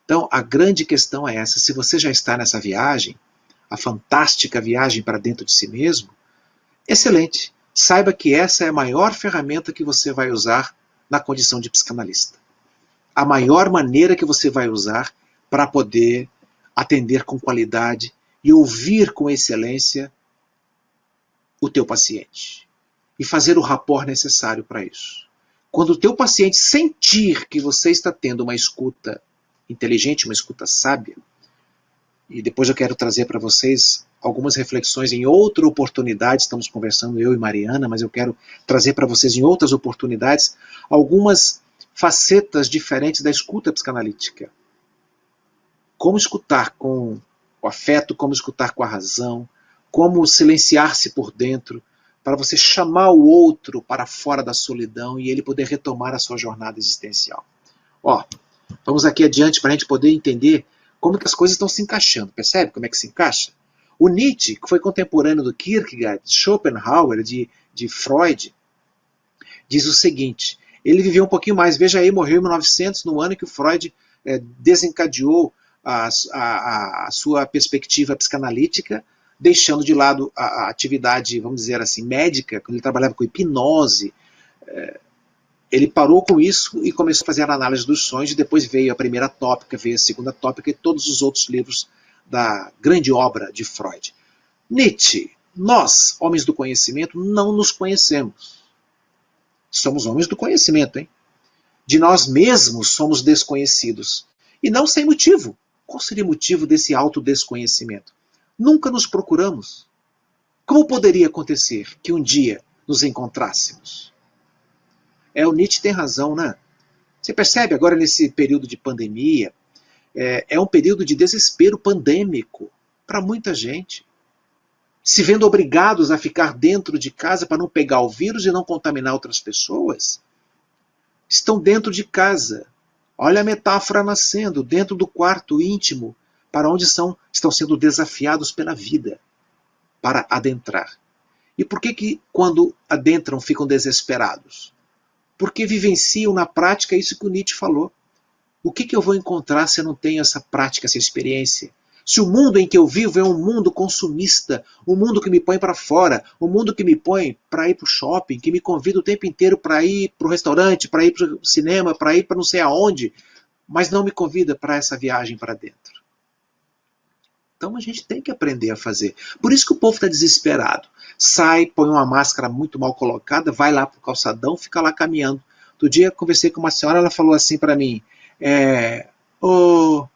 Speaker 3: Então, a grande questão é essa. Se você já está nessa viagem, a fantástica viagem para dentro de si mesmo, excelente. Saiba que essa é a maior ferramenta que você vai usar na condição de psicanalista. A maior maneira que você vai usar para poder atender com qualidade e ouvir com excelência o teu paciente. E fazer o rapport necessário para isso. Quando o teu paciente sentir que você está tendo uma escuta inteligente, uma escuta sábia, e depois eu quero trazer para vocês algumas reflexões em outra oportunidade, estamos conversando eu e Mariana, mas eu quero trazer para vocês em outras oportunidades algumas facetas diferentes da escuta psicanalítica. Como escutar com o afeto, como escutar com a razão, como silenciar-se por dentro, para você chamar o outro para fora da solidão e ele poder retomar a sua jornada existencial. Vamos aqui adiante para a gente poder entender como que as coisas estão se encaixando. Percebe como é que se encaixa? O Nietzsche, que foi contemporâneo do Kierkegaard, de Schopenhauer, de Freud, diz o seguinte, ele viveu um pouquinho mais, veja aí, morreu em 1900, no ano que o Freud desencadeou a sua perspectiva psicanalítica, deixando de lado a atividade, vamos dizer assim, médica. Quando ele trabalhava com hipnose, ele parou com isso e começou a fazer a análise dos sonhos, e depois veio a primeira tópica, veio a segunda tópica e todos os outros livros da grande obra de Freud. Nietzsche, nós, homens do conhecimento, não nos conhecemos. Somos homens do conhecimento, hein? De nós mesmos somos desconhecidos. E não sem motivo. Qual seria o motivo desse autodesconhecimento? Nunca nos procuramos. Como poderia acontecer que um dia nos encontrássemos? O Nietzsche tem razão, né? Você percebe agora nesse período de pandemia, é um período de desespero pandêmico para muita gente. Se vendo obrigados a ficar dentro de casa para não pegar o vírus e não contaminar outras pessoas, estão dentro de casa. Olha a metáfora nascendo, dentro do quarto íntimo, para onde estão sendo desafiados pela vida, para adentrar. E por que quando adentram ficam desesperados? Porque vivenciam na prática isso que o Nietzsche falou. O que eu vou encontrar se eu não tenho essa prática, essa experiência? Se o mundo em que eu vivo é um mundo consumista, um mundo que me põe para fora, um mundo que me põe para ir para o shopping, que me convida o tempo inteiro para ir para o restaurante, para ir para o cinema, para ir para não sei aonde, mas não me convida para essa viagem para dentro. Então a gente tem que aprender a fazer. Por isso que o povo está desesperado. Sai, põe uma máscara muito mal colocada, vai lá para o calçadão, fica lá caminhando. Outro dia eu conversei com uma senhora, ela falou assim para mim, eu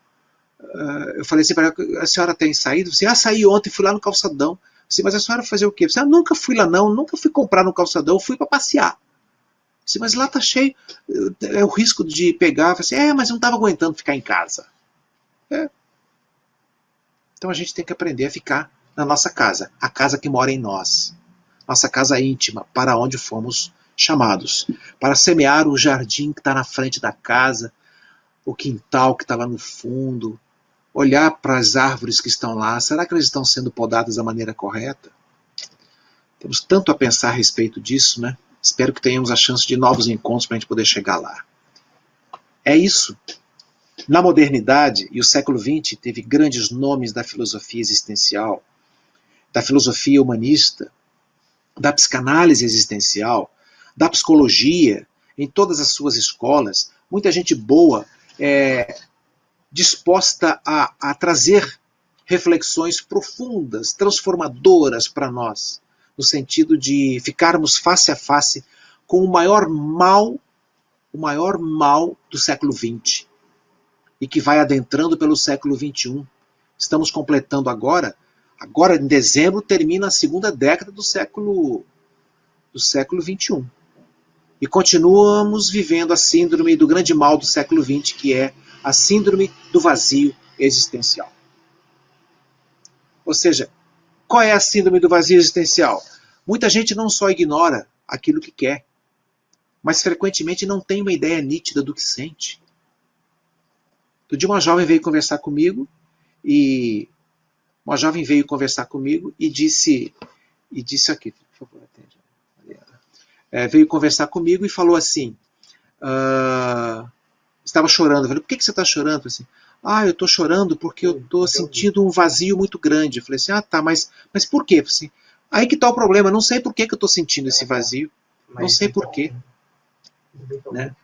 Speaker 3: falei assim para ela, a senhora tem saído? Você, saí ontem, fui lá no calçadão. Assim, mas a senhora fazer o quê? Você, nunca fui lá não, nunca fui comprar no calçadão, eu fui para passear. Assim, mas lá tá cheio, é o risco de pegar. Assim, mas eu não estava aguentando ficar em casa. Então a gente tem que aprender a ficar na nossa casa, a casa que mora em nós, nossa casa íntima, para onde fomos chamados, para semear o jardim que está na frente da casa, o quintal que está lá no fundo, olhar para as árvores que estão lá, será que elas estão sendo podadas da maneira correta? Temos tanto a pensar a respeito disso, né? Espero que tenhamos a chance de novos encontros para a gente poder chegar lá. É isso. Na modernidade, e o século XX teve grandes nomes da filosofia existencial, da filosofia humanista, da psicanálise existencial, da psicologia, em todas as suas escolas, muita gente boa, disposta a trazer reflexões profundas, transformadoras para nós, no sentido de ficarmos face a face com o maior mal do século XX, e que vai adentrando pelo século XXI. Estamos completando agora em dezembro termina a segunda década do século XXI. E continuamos vivendo a síndrome do grande mal do século XX, que é a síndrome do vazio existencial. Ou seja, qual é a síndrome do vazio existencial? Muita gente não só ignora aquilo que quer, mas frequentemente não tem uma ideia nítida do que sente. Outro dia uma jovem veio conversar comigo e disse aqui, por favor, atende. Veio conversar comigo e falou assim, estava chorando. Eu falei, por que você está chorando? Assim, eu estou chorando porque eu estou sentindo um vazio muito grande. Eu falei assim, tá, mas por quê? Assim, aí que está o problema, não sei por que eu estou sentindo esse vazio, não sei por quê. Né?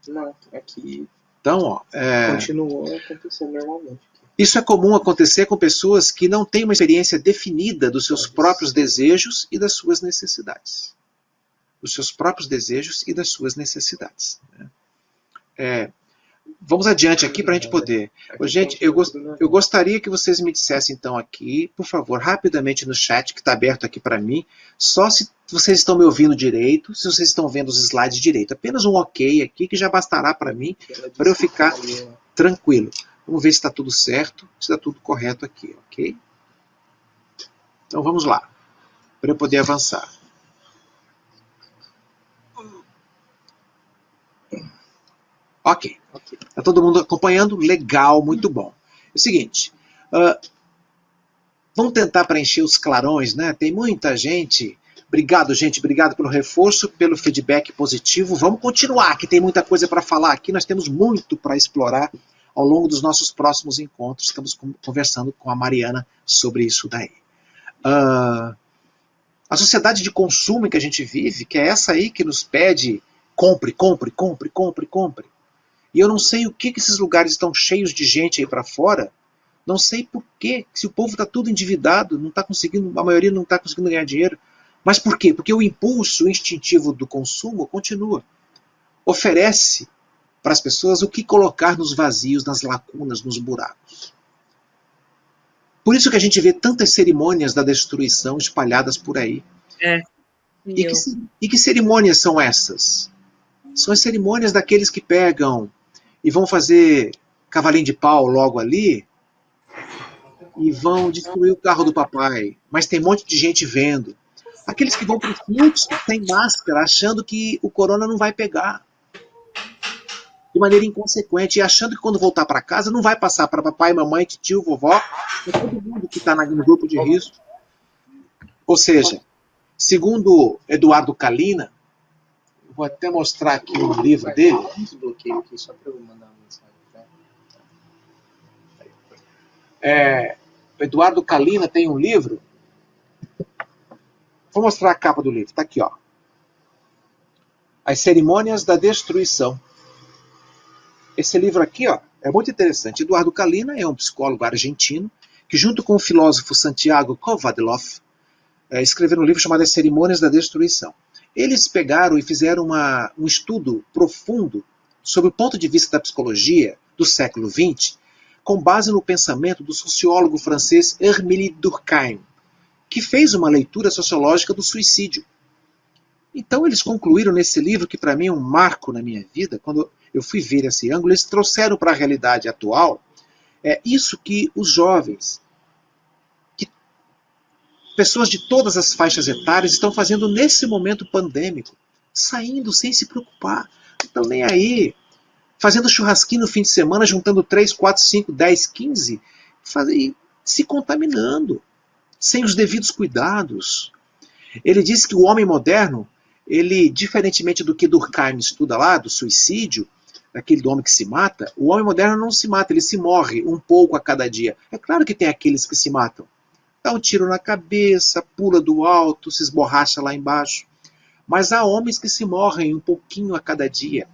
Speaker 2: Não, aqui
Speaker 3: então,
Speaker 2: continuou acontecendo normalmente.
Speaker 3: Isso é comum acontecer com pessoas que não têm uma experiência definida dos seus próprios desejos e das suas necessidades. Dos seus próprios desejos e das suas necessidades. Vamos adiante aqui para a gente poder. Gente, eu gostaria que vocês me dissessem então aqui, por favor, rapidamente no chat, que está aberto aqui para mim, só se vocês estão me ouvindo direito, se vocês estão vendo os slides direito. Apenas um ok aqui, que já bastará para mim, para eu ficar tranquilo. Vamos ver se está tudo certo, se está tudo correto aqui, ok? Então vamos lá, para eu poder avançar. Ok. Está todo mundo acompanhando? Legal, muito bom. É o seguinte, vamos tentar preencher os clarões, né? Tem muita gente Obrigado, gente. Obrigado pelo reforço, pelo feedback positivo. Vamos continuar, que tem muita coisa para falar aqui. Nós temos muito para explorar ao longo dos nossos próximos encontros. Estamos conversando com a Mariana sobre isso daí. A sociedade de consumo em que a gente vive, que é essa aí que nos pede compre, compre, compre, compre, compre. E eu não sei o que esses lugares estão cheios de gente aí para fora. Não sei por quê. Se o povo está tudo endividado, não tá conseguindo, a maioria não está conseguindo ganhar dinheiro. Mas por quê? Porque o impulso instintivo do consumo continua. Oferece para as pessoas o que colocar nos vazios, nas lacunas, nos buracos. Por isso que a gente vê tantas cerimônias da destruição espalhadas por aí. E que cerimônias são essas? São as cerimônias daqueles que pegam e vão fazer cavalinho de pau logo ali e vão destruir o carro do papai. Mas tem um monte de gente vendo. Aqueles que vão para o fluxo sem máscara, achando que o corona não vai pegar. De maneira inconsequente, e achando que quando voltar para casa não vai passar para papai, mamãe, tio, vovó, para todo mundo que está no grupo de risco. Ou seja, segundo Eduardo Kalina, vou até mostrar aqui um livro dele.
Speaker 2: Desbloqueio aqui só para eu mandar uma mensagem.
Speaker 3: Eduardo Kalina tem um livro. Vou mostrar a capa do livro. Está aqui, ó. As Cerimônias da Destruição. Esse livro aqui, ó, é muito interessante. Eduardo Kalina é um psicólogo argentino que, junto com o filósofo Santiago Kovadlov, escreveram um livro chamado As Cerimônias da Destruição. Eles pegaram e fizeram um estudo profundo sobre o ponto de vista da psicologia do século XX, com base no pensamento do sociólogo francês Émile Durkheim, que fez uma leitura sociológica do suicídio. Então eles concluíram nesse livro, que para mim é um marco na minha vida, quando eu fui ver esse ângulo, eles trouxeram para a realidade atual isso que os jovens, que pessoas de todas as faixas etárias estão fazendo nesse momento pandêmico, saindo sem se preocupar, não estão nem aí, fazendo churrasquinho no fim de semana, juntando 3, 4, 5, 10, 15, e se contaminando, sem os devidos cuidados. Ele disse que o homem moderno, ele, diferentemente do que Durkheim estuda lá, do suicídio, daquele do homem que se mata, o homem moderno não se mata, ele se morre um pouco a cada dia. É claro que tem aqueles que se matam. Dá um tiro na cabeça, pula do alto, se esborracha lá embaixo. Mas há homens que se morrem um pouquinho a cada dia,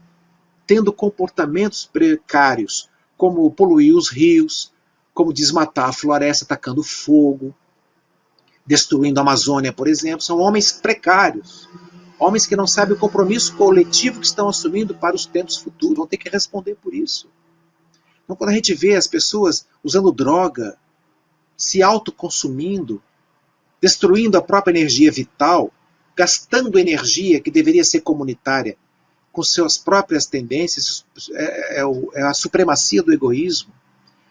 Speaker 3: tendo comportamentos precários, como poluir os rios, como desmatar a floresta, atacando fogo, destruindo a Amazônia, por exemplo. São homens precários, homens que não sabem o compromisso coletivo que estão assumindo para os tempos futuros, vão ter que responder por isso. Então, quando a gente vê as pessoas usando droga, se autoconsumindo, destruindo a própria energia vital, gastando energia que deveria ser comunitária, com suas próprias tendências, é a supremacia do egoísmo.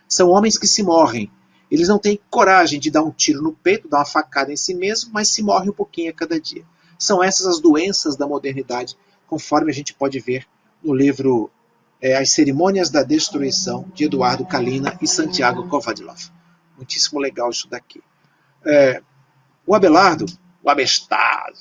Speaker 3: São homens que se morrem. Eles não têm coragem de dar um tiro no peito, dar uma facada em si mesmo, mas se morrem um pouquinho a cada dia. São essas as doenças da modernidade, conforme a gente pode ver no livro As Cerimônias da Destruição, de Eduardo Kalina e Santiago Kovadlov. Muitíssimo legal isso daqui. O Abelardo, o Abestado,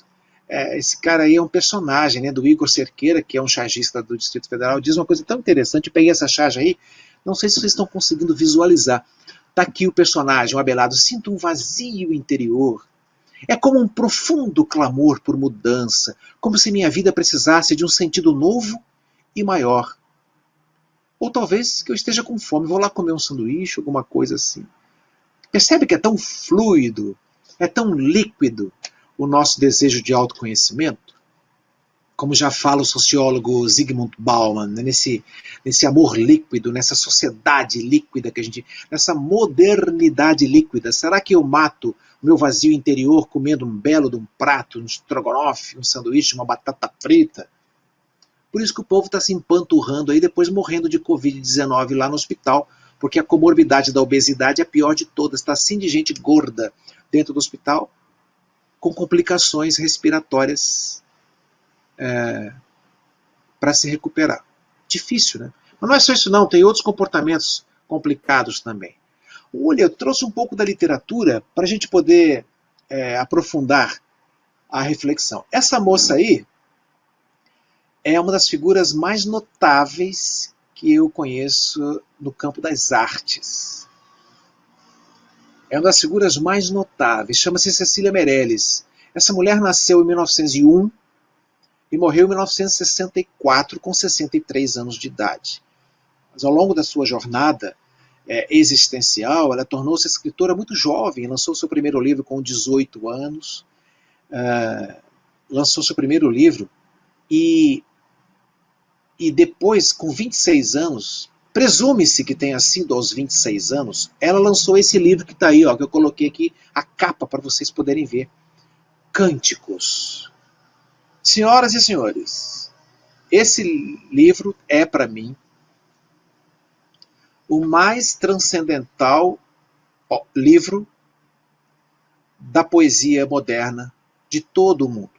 Speaker 3: esse cara aí é um personagem, né, do Igor Cerqueira, que é um chargista do Distrito Federal, diz uma coisa tão interessante. Eu peguei essa charge aí, não sei se vocês estão conseguindo visualizar. Está aqui o personagem, o Abelardo. Sinto um vazio interior. É como um profundo clamor por mudança, como se minha vida precisasse de um sentido novo e maior. Ou talvez que eu esteja com fome, vou lá comer um sanduíche, alguma coisa assim. Percebe que é tão fluido, é tão líquido o nosso desejo de autoconhecimento? Como já fala o sociólogo Zygmunt Bauman, né, nesse amor líquido, nessa sociedade líquida que a gente... nessa modernidade líquida. Será que eu mato o meu vazio interior comendo um belo de um prato, um estrogonofe, um sanduíche, uma batata frita? Por isso que o povo está se empanturrando aí, depois morrendo de Covid-19 lá no hospital, porque a comorbidade da obesidade é a pior de todas. Está assim de gente gorda dentro do hospital, com complicações respiratórias para se recuperar. Difícil, né? Mas não é só isso não, tem outros comportamentos complicados também. Olha, eu trouxe um pouco da literatura para a gente poder aprofundar a reflexão. Essa moça aí é uma das figuras mais notáveis que eu conheço no campo das artes. É uma das figuras mais notáveis, chama-se Cecília Meirelles. Essa mulher nasceu em 1901 e morreu em 1964 com 63 anos de idade. Mas ao longo da sua jornada existencial, ela tornou-se escritora muito jovem, lançou seu primeiro livro com 18 anos, lançou seu primeiro livro e depois, com 26 anos, presume-se que tenha sido aos 26 anos, ela lançou esse livro que está aí, ó, que eu coloquei aqui a capa para vocês poderem ver. Cânticos. Senhoras e senhores, esse livro é, para mim, o mais transcendental livro da poesia moderna de todo o mundo.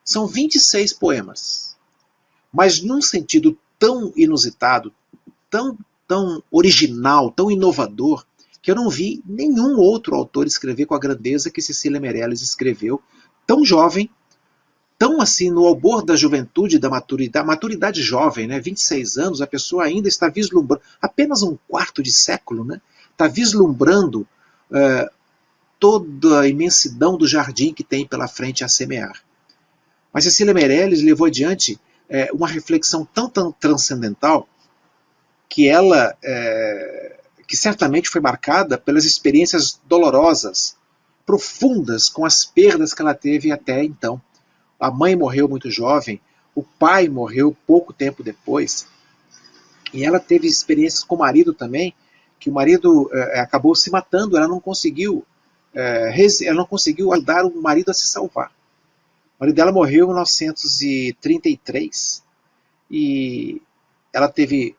Speaker 3: São 26 poemas, mas num sentido tão inusitado, tão original, tão inovador, que eu não vi nenhum outro autor escrever com a grandeza que Cecília Meirelles escreveu, tão jovem, tão assim no albor da juventude, da maturidade jovem, né? 26 anos, a pessoa ainda está vislumbrando, apenas um quarto de século, né? Está vislumbrando toda a imensidão do jardim que tem pela frente a semear. Mas Cecília Meirelles levou adiante uma reflexão tão transcendental que ela, que certamente foi marcada pelas experiências dolorosas, profundas, com as perdas que ela teve até então. A mãe morreu muito jovem, o pai morreu pouco tempo depois, e ela teve experiências com o marido também, que o marido acabou se matando, ela não conseguiu ajudar o marido a se salvar. O marido dela morreu em 1933 e ela teve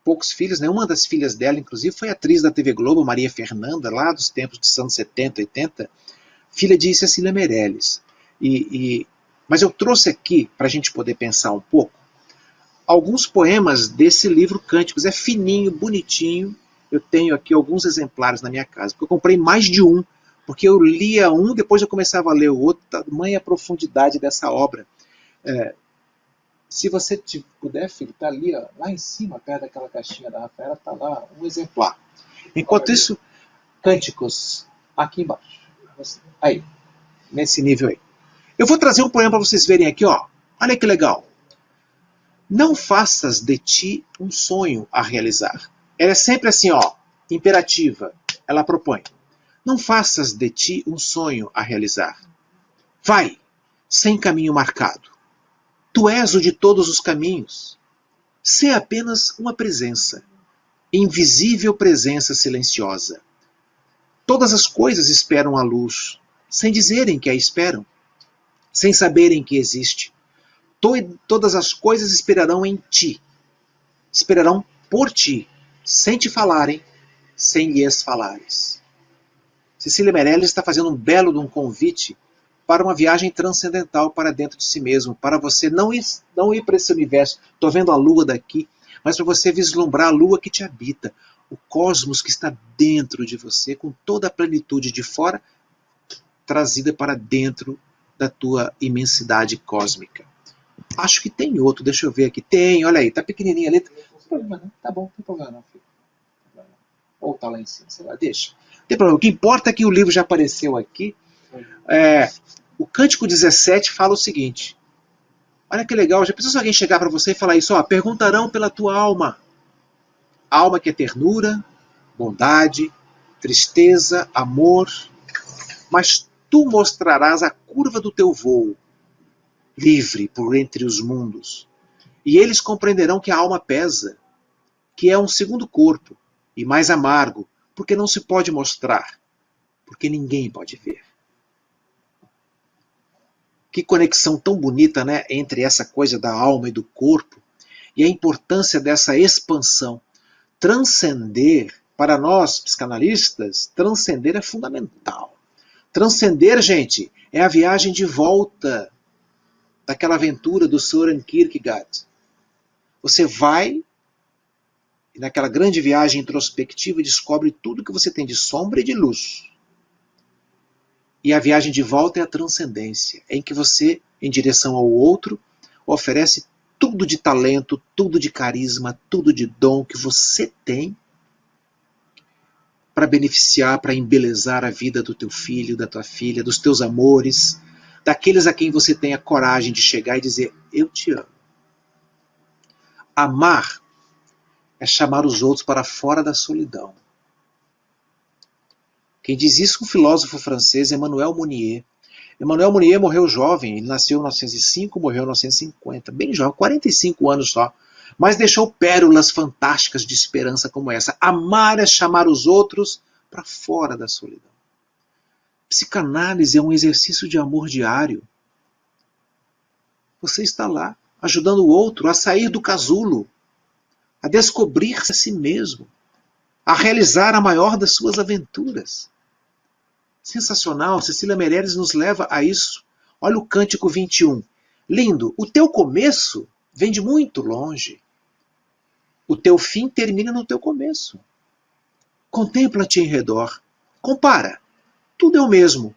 Speaker 3: poucos filhos, né? Uma das filhas dela, inclusive, foi atriz da TV Globo, Maria Fernanda, lá dos tempos dos anos 70, 80, filha de Cecília Meirelles. Mas eu trouxe aqui, para a gente poder pensar um pouco, alguns poemas desse livro Cânticos. É fininho, bonitinho. Eu tenho aqui alguns exemplares na minha casa, porque eu comprei mais de um, porque eu lia um, depois eu começava a ler o outro, tamanha profundidade dessa obra. Se você puder, filho, está ali, ó, lá em cima, perto daquela caixinha da Rafaela, está lá um exemplar. Enquanto isso, Cânticos, aqui embaixo. Aí, nesse nível aí. Eu vou trazer um poema para vocês verem aqui, ó. Olha que legal. Não faças de ti um sonho a realizar. Ela é sempre assim, ó, imperativa. Ela propõe. Não faças de ti um sonho a realizar. Vai, sem caminho marcado. Tu és o de todos os caminhos. Sê apenas uma presença, invisível presença silenciosa. Todas as coisas esperam a luz, sem dizerem que a esperam, sem saberem que existe. Todas as coisas esperarão em ti, esperarão por ti, sem te falarem, sem lhes falares. Cecília Meirelles está fazendo um belo convite para uma viagem transcendental para dentro de si mesmo, para você não ir para esse universo, estou vendo a lua daqui, mas para você vislumbrar a lua que te habita, o cosmos que está dentro de você, com toda a plenitude de fora, trazida para dentro da tua imensidade cósmica. Acho que tem outro, deixa eu ver aqui. Tem, olha aí, tá pequenininho ali. Não tem problema não, tá bom, não tem problema não, filho. Ou tá lá em cima, sei lá, deixa. Não tem problema, o que importa é que o livro já apareceu aqui. O Cântico 17 fala o seguinte. Olha que legal, já pensou se alguém chegar para você e falar isso, ó, perguntarão pela tua alma. Alma que é ternura, bondade, tristeza, amor, mas tu mostrarás a curva do teu voo, livre por entre os mundos. E eles compreenderão que a alma pesa, que é um segundo corpo, e mais amargo, porque não se pode mostrar, porque ninguém pode ver. Que conexão tão bonita, né, entre essa coisa da alma e do corpo, e a importância dessa expansão. Transcender, para nós, psicanalistas, transcender é fundamental. Transcender, gente, é a viagem de volta daquela aventura do Søren Kierkegaard. Você vai, e naquela grande viagem introspectiva, descobre tudo que você tem de sombra e de luz. E a viagem de volta é a transcendência, em que você, em direção ao outro, oferece tudo de talento, tudo de carisma, tudo de dom que você tem para beneficiar, para embelezar a vida do teu filho, da tua filha, dos teus amores, daqueles a quem você tem a coragem de chegar e dizer, eu te amo. Amar é chamar os outros para fora da solidão. Quem diz isso é um filósofo francês, Emmanuel Mounier. Emmanuel Mounier morreu jovem, ele nasceu em 1905, morreu em 1950, bem jovem, 45 anos só. Mas deixou pérolas fantásticas de esperança como essa. Amar é chamar os outros para fora da solidão. Psicanálise é um exercício de amor diário. Você está lá, ajudando o outro a sair do casulo, a descobrir-se a si mesmo, a realizar a maior das suas aventuras. Sensacional, Cecília Meirelles nos leva a isso. Olha o Cântico 21. Lindo, o teu começo vem de muito longe. O teu fim termina no teu começo. Contempla-te em redor. Compara. Tudo é o mesmo.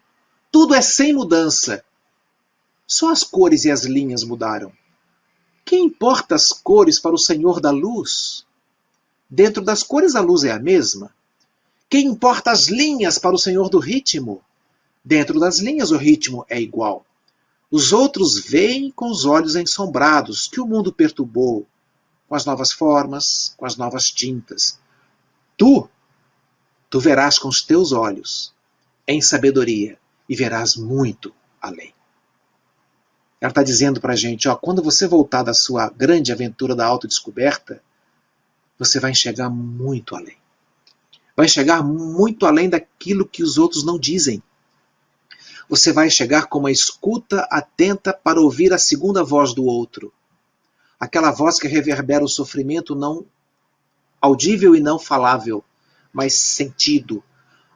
Speaker 3: Tudo é sem mudança. Só as cores e as linhas mudaram. Que importa as cores para o Senhor da luz? Dentro das cores a luz é a mesma. Que importa as linhas para o Senhor do ritmo? Dentro das linhas o ritmo é igual. Os outros veem com os olhos ensombrados que o mundo perturbou, com as novas formas, com as novas tintas. Tu verás com os teus olhos, em sabedoria, e verás muito além. Ela está dizendo para a gente, quando você voltar da sua grande aventura da autodescoberta, você vai enxergar muito além. Vai chegar muito além daquilo que os outros não dizem. Você vai chegar com uma escuta atenta para ouvir a segunda voz do outro. Aquela voz que reverbera o sofrimento não audível e não falável, mas sentido.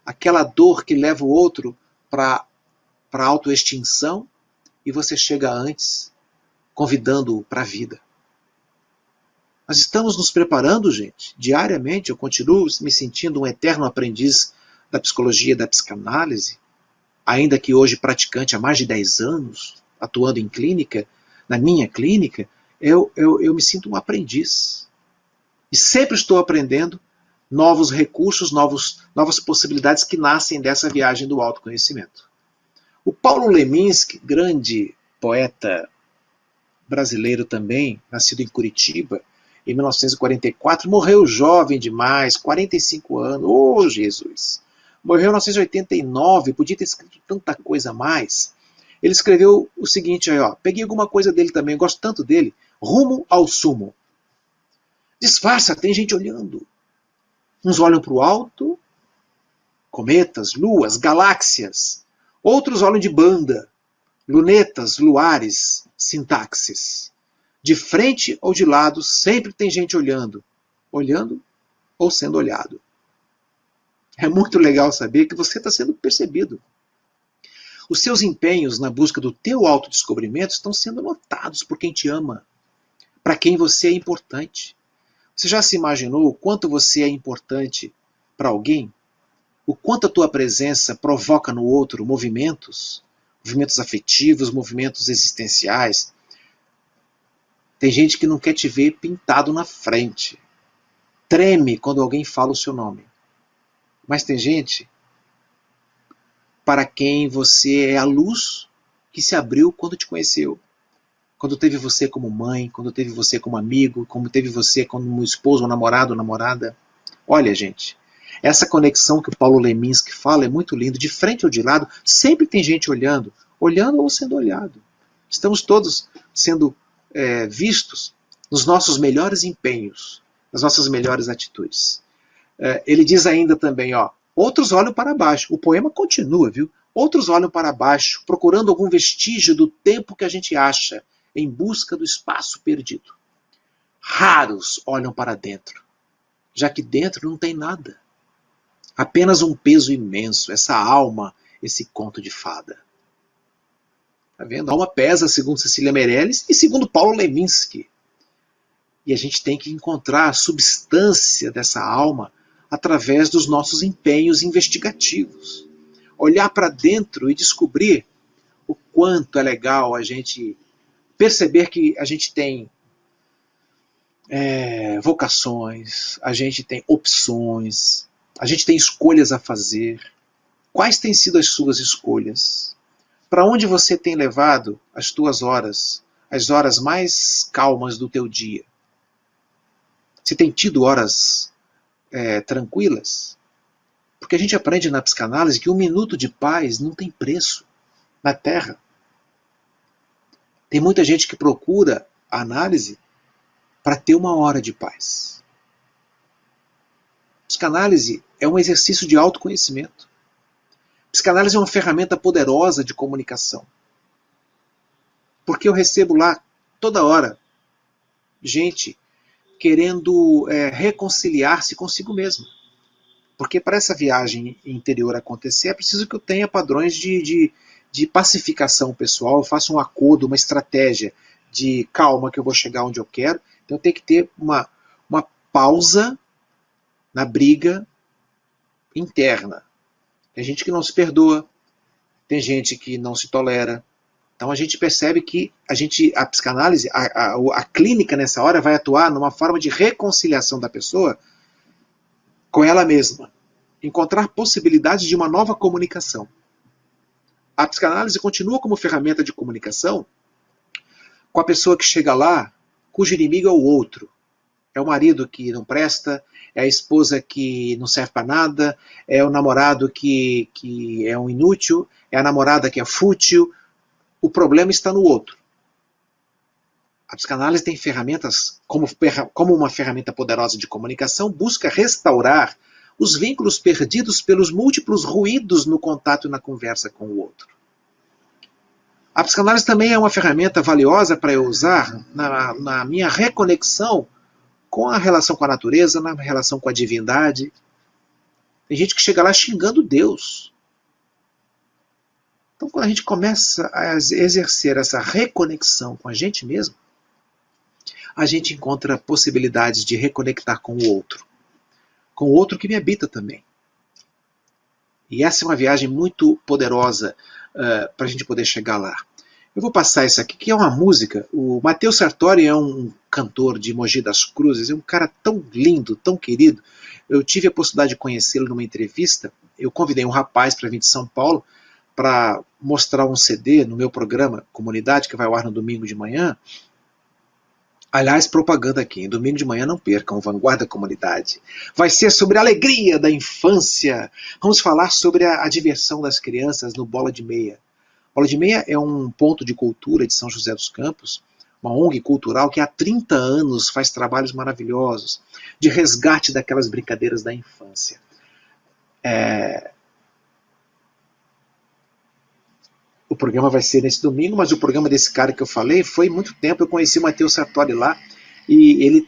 Speaker 3: Aquela dor que leva o outro para a autoextinção e você chega antes, convidando-o para a vida. Nós estamos nos preparando, gente, diariamente. Eu continuo me sentindo um eterno aprendiz da psicologia e da psicanálise, ainda que hoje praticante há mais de 10 anos, atuando em clínica, na minha clínica, eu me sinto um aprendiz. E sempre estou aprendendo novos recursos, novas possibilidades que nascem dessa viagem do autoconhecimento. O Paulo Leminski, grande poeta brasileiro também, nascido em Curitiba, em 1944, morreu jovem demais, 45 anos. Oh, Jesus! Morreu em 1989, podia ter escrito tanta coisa a mais. Ele escreveu o seguinte, peguei alguma coisa dele também, gosto tanto dele, Rumo ao Sumo. Disfarça, tem gente olhando. Uns olham para o alto, cometas, luas, galáxias. Outros olham de banda, lunetas, luares, sintaxes. De frente ou de lado, sempre tem gente olhando. Olhando ou sendo olhado. É muito legal saber que você está sendo percebido. Os seus empenhos na busca do teu autodescobrimento estão sendo notados por quem te ama, para quem você é importante. Você já se imaginou o quanto você é importante para alguém? O quanto a tua presença provoca no outro movimentos afetivos, movimentos existenciais? Tem gente que não quer te ver pintado na frente. Treme quando alguém fala o seu nome. Mas tem gente para quem você é a luz que se abriu quando te conheceu. Quando teve você como mãe, quando teve você como amigo, como teve você como esposo, namorado, namorada. Olha, gente, essa conexão que o Paulo Leminski fala é muito lindo. De frente ou de lado, sempre tem gente olhando. Olhando ou sendo olhado. Estamos todos sendo vistos nos nossos melhores empenhos, nas nossas melhores atitudes. Ele diz ainda também, outros olham para baixo. O poema continua, viu? Outros olham para baixo, procurando algum vestígio do tempo que a gente acha, em busca do espaço perdido. Raros olham para dentro, já que dentro não tem nada. Apenas um peso imenso, essa alma, esse conto de fada. Tá vendo? A alma pesa, segundo Cecília Meirelles e segundo Paulo Leminski. E a gente tem que encontrar a substância dessa alma através dos nossos empenhos investigativos. olhar para dentro e descobrir o quanto é legal a gente perceber que a gente tem vocações, a gente tem opções, a gente tem escolhas a fazer. Quais têm sido as suas escolhas? Para onde você tem levado as tuas horas, as horas mais calmas do teu dia? Você tem tido horas tranquilas? Porque a gente aprende na psicanálise que um minuto de paz não tem preço na Terra. Tem muita gente que procura a análise para ter uma hora de paz. Psicanálise é um exercício de autoconhecimento. Psicanálise é uma ferramenta poderosa de comunicação. Porque eu recebo lá, toda hora, gente querendo reconciliar-se consigo mesmo. Porque para essa viagem interior acontecer, é preciso que eu tenha padrões de pacificação pessoal, eu faço um acordo, uma estratégia de calma que eu vou chegar onde eu quero. Então eu tenho que ter uma pausa na briga interna. Tem gente que não se perdoa, tem gente que não se tolera. Então a gente percebe que a psicanálise, a clínica nessa hora vai atuar numa forma de reconciliação da pessoa com ela mesma. Encontrar possibilidades de uma nova comunicação. A psicanálise continua como ferramenta de comunicação com a pessoa que chega lá, cujo inimigo é o outro. É o marido que não presta, é a esposa que não serve para nada, é o namorado que é um inútil, é a namorada que é fútil. O problema está no outro. A psicanálise tem ferramentas, como uma ferramenta poderosa de comunicação, busca restaurar os vínculos perdidos pelos múltiplos ruídos no contato e na conversa com o outro. A psicanálise também é uma ferramenta valiosa para eu usar na minha reconexão com a relação com a natureza, na relação com a divindade. Tem gente que chega lá xingando Deus. Então, quando a gente começa a exercer essa reconexão com a gente mesmo, a gente encontra possibilidades de reconectar com o outro que me habita também. E essa é uma viagem muito poderosa para a gente poder chegar lá. Eu vou passar isso aqui, que é uma música. O Matheus Sartori é um cantor de Mogi das Cruzes, é um cara tão lindo, tão querido. Eu tive a possibilidade de conhecê-lo numa entrevista. Eu convidei um rapaz para vir de São Paulo para mostrar um CD no meu programa Comunidade, que vai ao ar no domingo de manhã. Aliás, propaganda aqui, em domingo de manhã não percam, Vanguarda Comunidade. Vai ser sobre a alegria da infância. Vamos falar sobre a diversão das crianças no Bola de Meia. Bola de Meia é um ponto de cultura de São José dos Campos, uma ONG cultural que há 30 anos faz trabalhos maravilhosos de resgate daquelas brincadeiras da infância. O programa vai ser nesse domingo, mas o programa desse cara que eu falei foi muito tempo. Eu conheci o Matheus Sartori lá e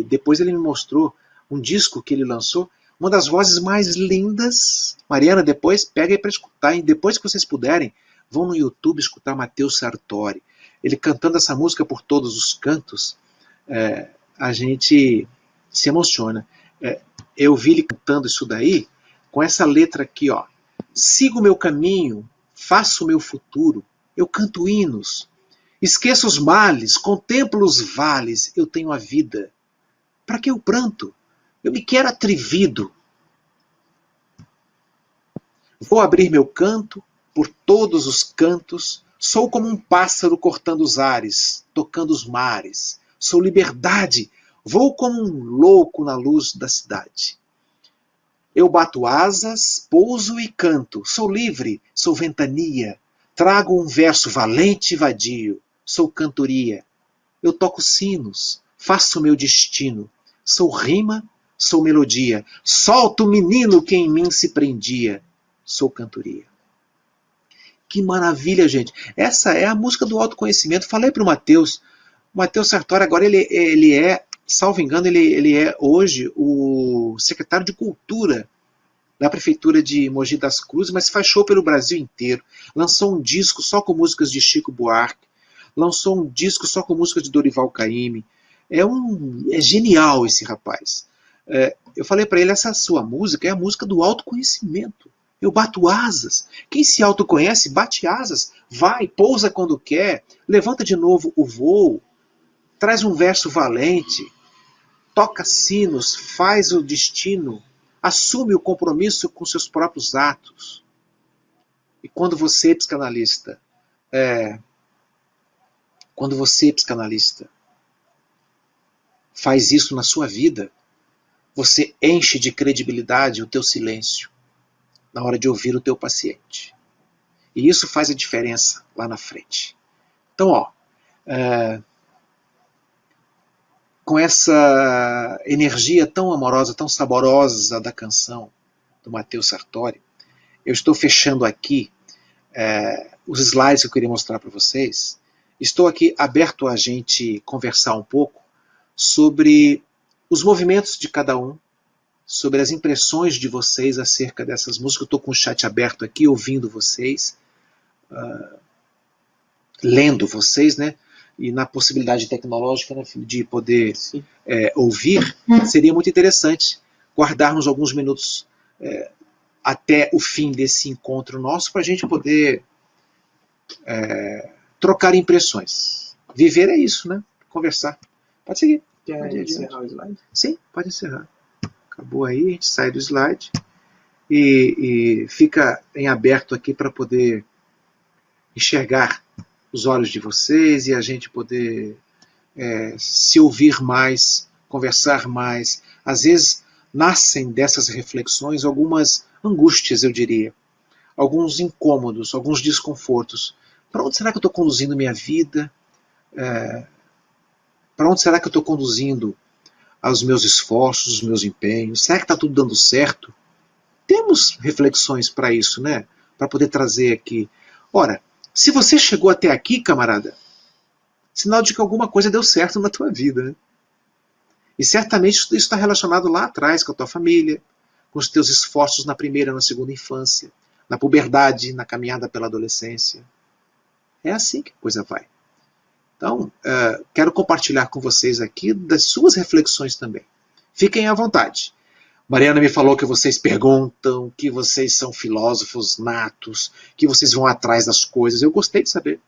Speaker 3: depois ele me mostrou um disco que ele lançou, uma das vozes mais lindas. Mariana, depois pega aí para escutar, hein? Depois que vocês puderem, vão no YouTube escutar Matheus Sartori. Ele cantando essa música por todos os cantos, a gente se emociona. Eu vi ele cantando isso daí com essa letra aqui, ó. Sigo o meu caminho, faço o meu futuro, eu canto hinos, esqueço os males, contemplo os vales, eu tenho a vida. Para que o pranto? Eu me quero atrevido. Vou abrir meu canto por todos os cantos, sou como um pássaro cortando os ares, tocando os mares, sou liberdade, vou como um louco na luz da cidade. Eu bato asas, pouso e canto, sou livre, sou ventania, trago um verso valente e vadio, sou cantoria. Eu toco sinos, faço meu destino, sou rima, sou melodia, solto o menino que em mim se prendia, sou cantoria. Que maravilha, gente. Essa é a música do autoconhecimento. Falei para o Matheus Sartori, agora ele é, salvo engano, ele é hoje o secretário de Cultura da Prefeitura de Mogi das Cruzes, mas faz show pelo Brasil inteiro. Lançou um disco só com músicas de Chico Buarque, lançou um disco só com músicas de Dorival Caymmi. É genial esse rapaz. Eu falei para ele, essa sua música é a música do autoconhecimento. Eu bato asas. Quem se autoconhece, bate asas. Vai, pousa quando quer, levanta de novo o voo, traz um verso valente, toca sinos, faz o destino, assume o compromisso com seus próprios atos. E quando você, psicanalista, faz isso na sua vida, você enche de credibilidade o teu silêncio na hora de ouvir o teu paciente. E isso faz a diferença lá na frente. Então, com essa energia tão amorosa, tão saborosa da canção do Matheus Sartori, eu estou fechando aqui os slides que eu queria mostrar para vocês. Estou aqui aberto a gente conversar um pouco sobre os movimentos de cada um, sobre as impressões de vocês acerca dessas músicas. Eu estou com o chat aberto aqui, ouvindo vocês, lendo vocês, né? E na possibilidade tecnológica, né, de poder ouvir, seria muito interessante guardarmos alguns minutos até o fim desse encontro nosso para a gente poder trocar impressões. Viver é isso, né? Conversar. Pode seguir.
Speaker 2: Quer encerrar o slide?
Speaker 3: Sim, pode encerrar. Acabou aí, a gente sai do slide e fica em aberto aqui para poder enxergar os olhos de vocês e a gente poder se ouvir mais, conversar mais. Às vezes nascem dessas reflexões algumas angústias, eu diria, alguns incômodos, alguns desconfortos. Para onde será que eu estou conduzindo minha vida? Para onde será que eu estou conduzindo os meus esforços, os meus empenhos? Será que está tudo dando certo? Temos reflexões para isso, né? Para poder trazer aqui. Ora, se você chegou até aqui, camarada, sinal de que alguma coisa deu certo na tua vida, né? E certamente isso está relacionado lá atrás com a tua família, com os teus esforços na primeira e na segunda infância, na puberdade, na caminhada pela adolescência. É assim que a coisa vai. Então, quero compartilhar com vocês aqui das suas reflexões também. Fiquem à vontade. Mariana me falou que vocês perguntam, que vocês são filósofos natos, que vocês vão atrás das coisas. Eu gostei de saber.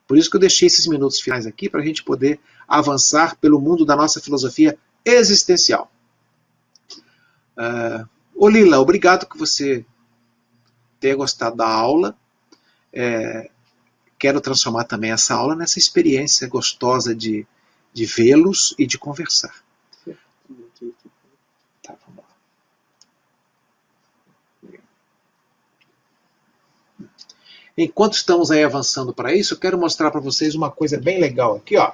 Speaker 3: Por isso que eu deixei esses minutos finais aqui, para a gente poder avançar pelo mundo da nossa filosofia existencial. Ô Lila, obrigado que você tenha gostado da aula. Quero transformar também essa aula nessa experiência gostosa de vê-los e de conversar. Tá, vamos lá. Enquanto estamos aí avançando para isso, eu quero mostrar para vocês uma coisa bem legal aqui, ó,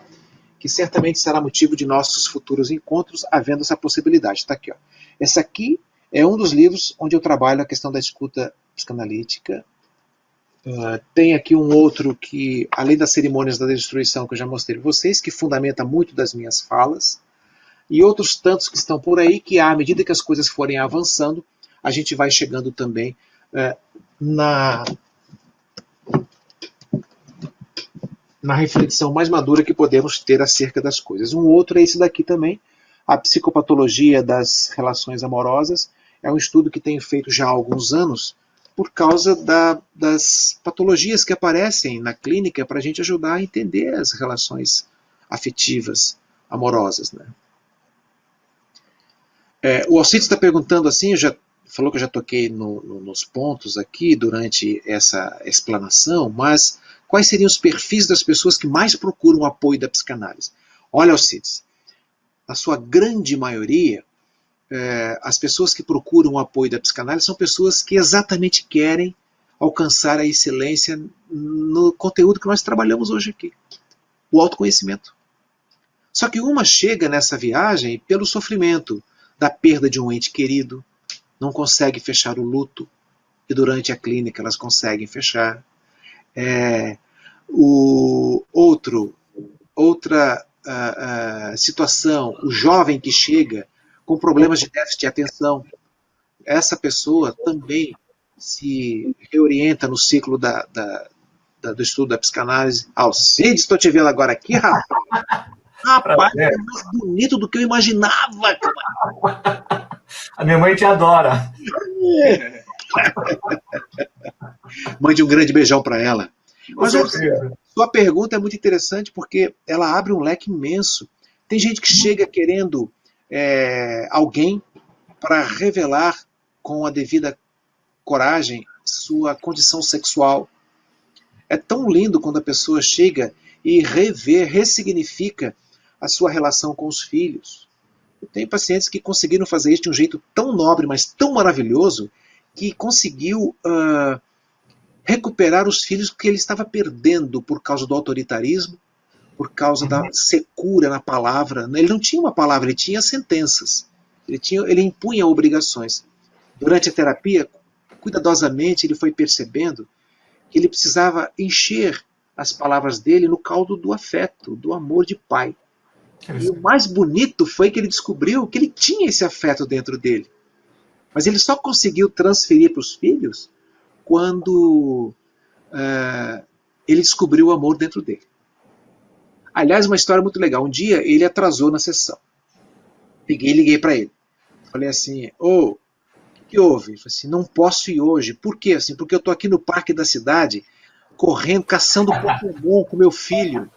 Speaker 3: que certamente será motivo de nossos futuros encontros, havendo essa possibilidade. Está aqui, ó. Esse aqui é um dos livros onde eu trabalho a questão da escuta psicanalítica. Tem aqui um outro que, além das cerimônias da destruição que eu já mostrei para vocês, que fundamenta muito das minhas falas, e outros tantos que estão por aí, que à medida que as coisas forem avançando, a gente vai chegando também na reflexão mais madura que podemos ter acerca das coisas. Um outro é esse daqui também, a psicopatologia das relações amorosas. É um estudo que tenho feito já há alguns anos, por causa das patologias que aparecem na clínica para a gente ajudar a entender as relações afetivas, amorosas, né? O Alcides está perguntando assim, falou que eu já toquei nos pontos aqui durante essa explanação, mas quais seriam os perfis das pessoas que mais procuram o apoio da psicanálise? Olha, Alcides, na sua grande maioria, as pessoas que procuram o apoio da psicanálise são pessoas que exatamente querem alcançar a excelência no conteúdo que nós trabalhamos hoje aqui, o autoconhecimento. Só que uma chega nessa viagem pelo sofrimento da perda de um ente querido, não consegue fechar o luto, e durante a clínica elas conseguem fechar. Outra situação, o jovem que chega com problemas de déficit de atenção, essa pessoa também se reorienta no ciclo do estudo da psicanálise. Alcides, estou te vendo agora aqui, rapaz. Rapaz, é mais bonito do que eu imaginava.
Speaker 4: A minha mãe te adora.
Speaker 3: Mande um grande beijão para ela. Mas sua pergunta é muito interessante porque ela abre um leque imenso. Tem gente que chega querendo alguém para revelar com a devida coragem sua condição sexual. É tão lindo quando a pessoa chega e ressignifica a sua relação com os filhos. Eu tenho pacientes que conseguiram fazer isso de um jeito tão nobre, mas tão maravilhoso, que conseguiu recuperar os filhos que ele estava perdendo por causa do autoritarismo, por causa da secura na palavra. Ele não tinha uma palavra, ele tinha sentenças. Ele impunha obrigações. Durante a terapia, cuidadosamente, ele foi percebendo que ele precisava encher as palavras dele no caldo do afeto, do amor de pai. E o mais bonito foi que ele descobriu que ele tinha esse afeto dentro dele. Mas ele só conseguiu transferir para os filhos quando ele descobriu o amor dentro dele. Aliás, uma história muito legal. Um dia ele atrasou na sessão. Peguei e liguei para ele. Falei assim, o que houve? Ele falou assim, não posso ir hoje. Por quê? Assim, porque eu estou aqui no parque da cidade, correndo, caçando Pokémon com meu filho.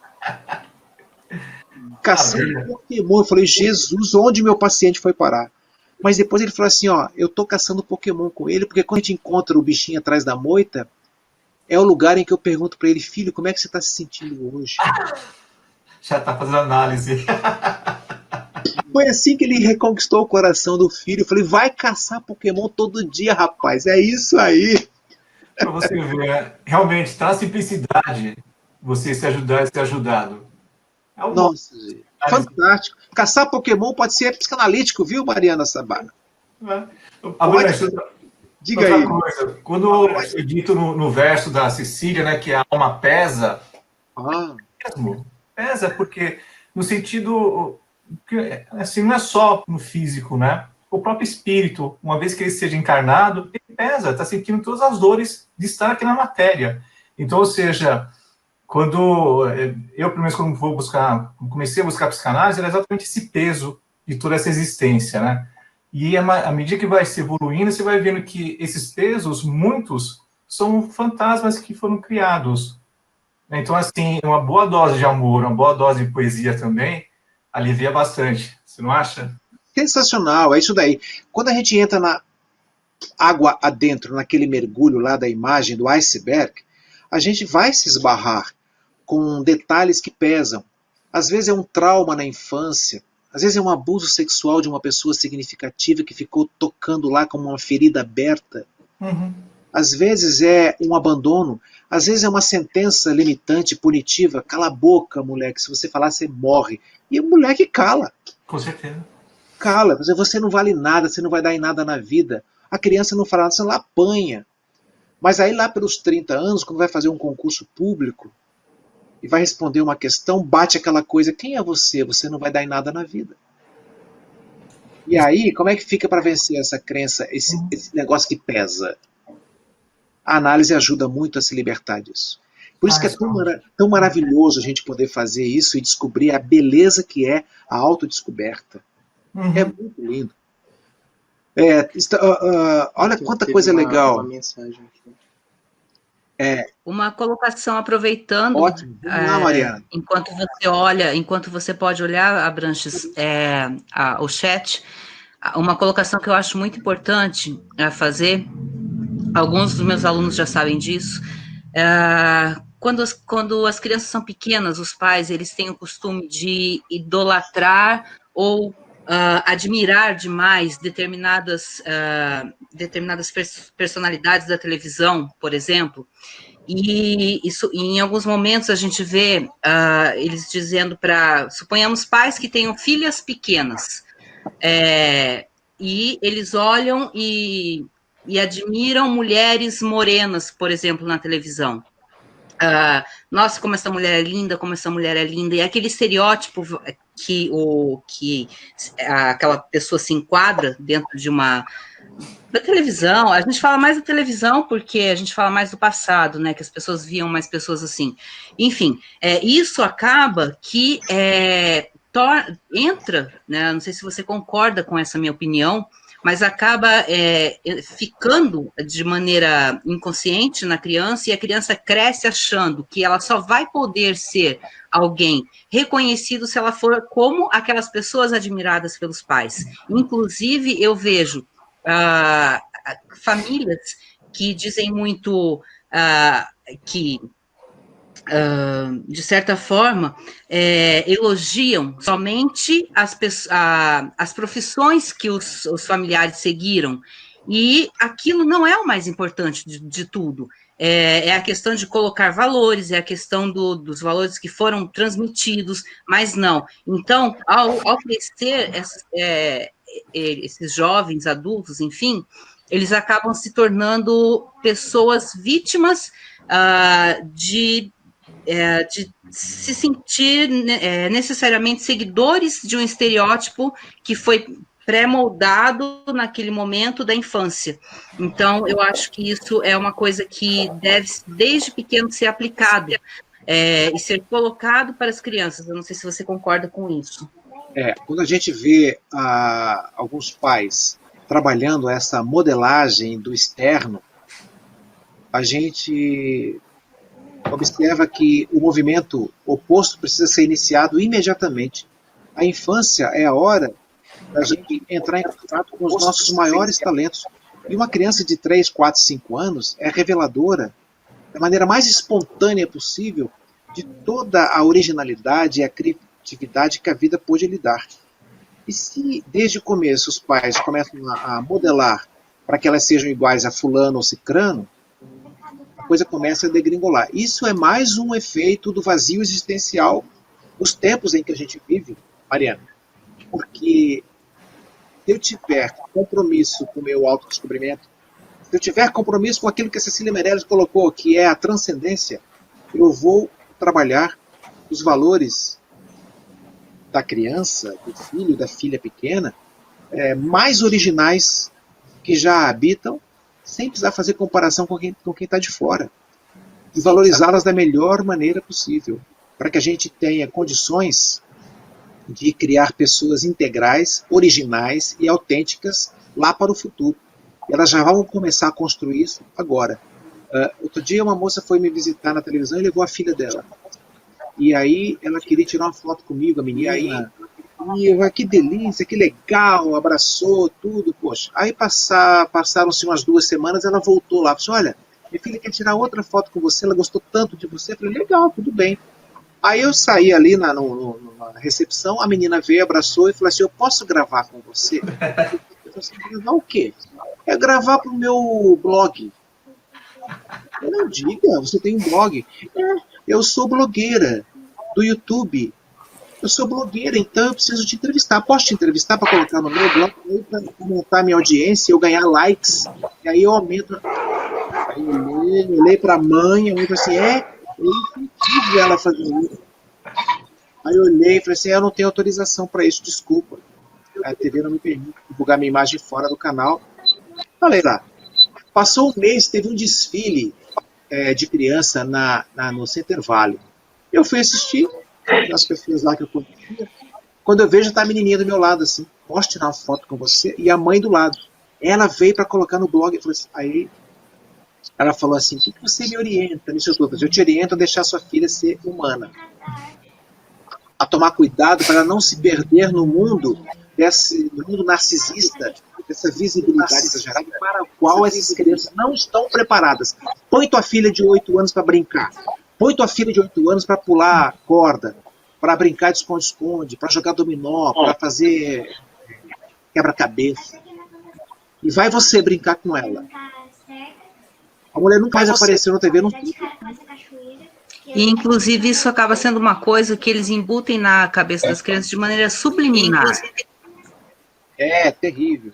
Speaker 3: Caçando Pokémon. Eu falei, Jesus, onde meu paciente foi parar? Mas depois ele falou assim, eu estou caçando Pokémon com ele, porque quando a gente encontra o bichinho atrás da moita, é o lugar em que eu pergunto para ele, filho, como é que você está se sentindo hoje?
Speaker 4: Já está fazendo análise.
Speaker 3: Foi assim que ele reconquistou o coração do filho. Eu falei, vai caçar Pokémon todo dia, rapaz. É isso aí.
Speaker 4: Para você ver, realmente, traz simplicidade você se ajudar e ser ajudado.
Speaker 3: Nossa, gente. Fantástico. Caçar Pokémon pode ser psicanalítico, viu, Mariana Sabana? Diga aí.
Speaker 4: Coisa, quando é dito no verso da Cecília, né, que a alma pesa, mesmo, pesa porque no sentido que, assim, não é só no físico, né? O próprio espírito, uma vez que ele seja encarnado, ele pesa, está sentindo todas as dores de estar aqui na matéria. Então, ou seja, quando eu, pelo menos, quando comecei a buscar psicanálise, era exatamente esse peso de toda essa existência, né? E à medida que vai se evoluindo, você vai vendo que esses pesos, muitos, são fantasmas que foram criados. Então, assim, uma boa dose de amor, uma boa dose de poesia também, alivia bastante. Você não acha?
Speaker 3: Sensacional, é isso daí. Quando a gente entra na água adentro, naquele mergulho lá da imagem do iceberg, a gente vai se esbarrar com detalhes que pesam. Às vezes é um trauma na infância, às vezes é um abuso sexual de uma pessoa significativa que ficou tocando lá como uma ferida aberta. Às vezes é um abandono, às vezes é uma sentença limitante, punitiva. Cala a boca, moleque, se você falar, você morre. E o moleque cala.
Speaker 4: Com certeza.
Speaker 3: Cala, você não vale nada, você não vai dar em nada na vida. A criança não fala nada, você não apanha. Mas aí lá pelos 30 anos, quando vai fazer um concurso público e vai responder uma questão, bate aquela coisa, quem é você? Você não vai dar em nada na vida. E aí, como é que fica para vencer essa crença, esse negócio que pesa? A análise ajuda muito a se libertar disso. Por isso que é tão maravilhoso a gente poder fazer isso e descobrir a beleza que é a autodescoberta. É muito lindo. Olha quanta coisa legal.
Speaker 2: Uma mensagem aqui.
Speaker 1: Uma colocação, aproveitando.
Speaker 3: Ótimo. Vamos lá, Mariana.
Speaker 1: Enquanto você pode olhar, Abranches, o chat, uma colocação que eu acho muito importante a fazer, alguns dos meus alunos já sabem disso, quando as crianças são pequenas, os pais, eles têm o costume de idolatrar ou admirar demais determinadas personalidades da televisão, por exemplo, e isso, em alguns momentos a gente vê eles dizendo suponhamos pais que tenham filhas pequenas, e eles olham e admiram mulheres morenas, por exemplo, na televisão. Nossa, como essa mulher é linda, e aquele estereótipo que aquela pessoa se enquadra dentro da televisão. A gente fala mais da televisão porque a gente fala mais do passado, né, que as pessoas viam mais pessoas assim. Enfim, isso acaba que entra, né, não sei se você concorda com essa minha opinião, mas acaba ficando de maneira inconsciente na criança, e a criança cresce achando que ela só vai poder ser alguém reconhecido se ela for como aquelas pessoas admiradas pelos pais. Inclusive, eu vejo famílias que dizem muito que, de certa forma, elogiam somente as profissões que os familiares seguiram, e aquilo não é o mais importante de tudo. É a questão de colocar valores, é a questão dos valores que foram transmitidos, mas não. Então, ao crescer esses jovens, adultos, enfim, eles acabam se tornando pessoas vítimas de se sentir necessariamente seguidores de um estereótipo que foi pré-moldado naquele momento da infância. Então, eu acho que isso é uma coisa que deve, desde pequeno, ser aplicado e ser colocado para as crianças. Eu não sei se você concorda com isso.
Speaker 3: Quando a gente vê alguns pais trabalhando essa modelagem do externo, a gente observa que o movimento oposto precisa ser iniciado imediatamente. A infância é a hora da gente entrar em contato com os nossos maiores talentos. E uma criança de 3, 4, 5 anos é reveladora, da maneira mais espontânea possível, de toda a originalidade e a criatividade que a vida pôde lhe dar. E se, desde o começo, os pais começam a modelar para que elas sejam iguais a fulano ou cicrano, a coisa começa a degringolar. Isso é mais um efeito do vazio existencial nos tempos em que a gente vive, Mariana. Porque se eu tiver compromisso com o meu autodescobrimento, se eu tiver compromisso com aquilo que a Cecília Meirelles colocou, que é a transcendência, eu vou trabalhar os valores da criança, do filho, da filha pequena, mais originais que já habitam, sem precisar fazer comparação com quem está de fora. E valorizá-las da melhor maneira possível, para que a gente tenha condições de criar pessoas integrais, originais e autênticas lá para o futuro. E elas já vão começar a construir isso agora. Outro dia uma moça foi me visitar na televisão e levou a filha dela. E aí ela queria tirar uma foto comigo, a menina. E eu, que delícia, que legal, abraçou, tudo, poxa. Aí passaram-se umas 2 semanas, ela voltou lá, falou assim, olha, minha filha quer tirar outra foto com você, ela gostou tanto de você. Eu falei, legal, tudo bem. Aí eu saí ali na recepção, a menina veio, abraçou e falou assim, eu posso gravar com você? Eu falei assim, gravar o quê? É gravar para o meu blog. Eu não diga, você tem um blog. Eu sou blogueira do YouTube. Eu sou blogueira, então eu preciso te entrevistar. Posso te entrevistar para colocar no meu blog, para aumentar minha audiência, eu ganhar likes, e aí eu aumento. Aí eu olhei para a mãe, eu falei assim, é incrível ela fazer isso. Aí eu olhei e falei assim, eu não tenho autorização para isso, desculpa. A TV não me permite divulgar minha imagem fora do canal. Falei lá. Passou um mês, teve um desfile de criança no Center Valley. Eu fui assistir, as pessoas lá que eu conhecia. Quando eu vejo, tá a menininha do meu lado, assim, posso tirar uma foto com você? E a mãe do lado. Ela veio para colocar no blog. Aí ela falou assim, o que você me orienta nisso tudo? Eu te oriento a deixar sua filha ser humana. A tomar cuidado para ela não se perder no mundo narcisista, dessa visibilidade exagerada para a qual essas crianças não estão preparadas. Põe tua filha de 8 anos para brincar. Põe tua filha de 8 anos para pular corda, para brincar de esconde-esconde, para jogar dominó, para fazer quebra-cabeça. E vai você brincar com ela. A mulher nunca mais apareceu na TV, não tem.
Speaker 1: E, inclusive, isso acaba sendo uma coisa que eles embutem na cabeça das crianças de maneira subliminar.
Speaker 3: É terrível.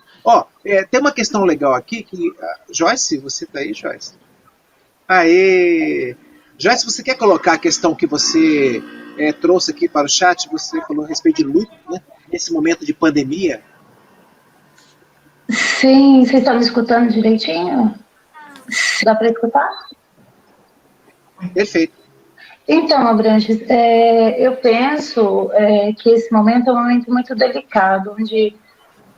Speaker 3: Tem uma questão legal aqui que... Joyce, você está aí, Joyce? Aê! Joyce, você quer colocar a questão que você trouxe aqui para o chat? Você falou a respeito de luto, né? Nesse momento de pandemia.
Speaker 5: Sim, vocês estão me escutando direitinho? Dá para escutar?
Speaker 3: Perfeito.
Speaker 5: Então, Abrantes, eu penso que esse momento é um momento muito delicado, onde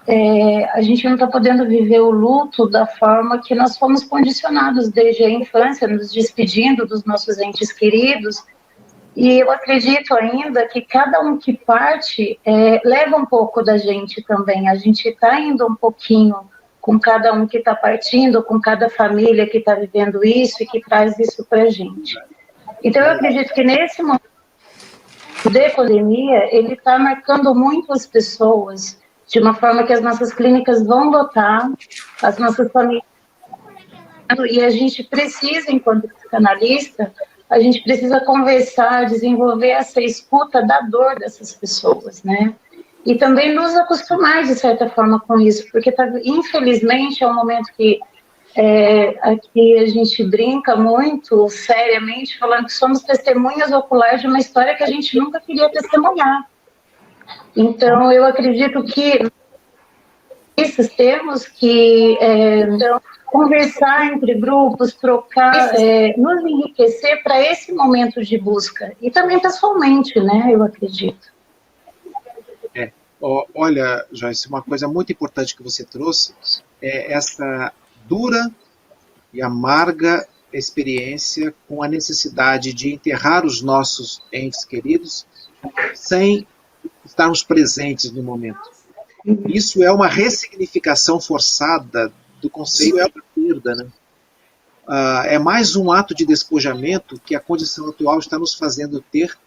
Speaker 5: a gente não está podendo viver o luto da forma que nós fomos condicionados desde a infância, nos despedindo dos nossos entes queridos. E eu acredito ainda que cada um que parte leva um pouco da gente também. A gente está indo um pouquinho com cada um que está partindo, com cada família que está vivendo isso e que traz isso para a gente. Então, eu acredito que nesse momento de pandemia, ele está marcando muito as pessoas, de uma forma que as nossas clínicas vão lotar, as nossas famílias. E a gente precisa, enquanto psicanalista, a gente precisa conversar, desenvolver essa escuta da dor dessas pessoas, né? E também nos acostumar, de certa forma, com isso, porque, infelizmente, é um momento que aqui a gente brinca muito, seriamente, falando que somos testemunhas oculares de uma história que a gente nunca queria testemunhar. Então, eu acredito que temos que conversar entre grupos, trocar, nos enriquecer para esse momento de busca. E também pessoalmente, né, eu acredito.
Speaker 3: Olha, Joyce, uma coisa muito importante que você trouxe é essa dura e amarga experiência com a necessidade de enterrar os nossos entes queridos sem estarmos presentes no momento. Isso é uma ressignificação forçada do conceito da perda, né? É mais um ato de despojamento que a condição atual está nos fazendo ter,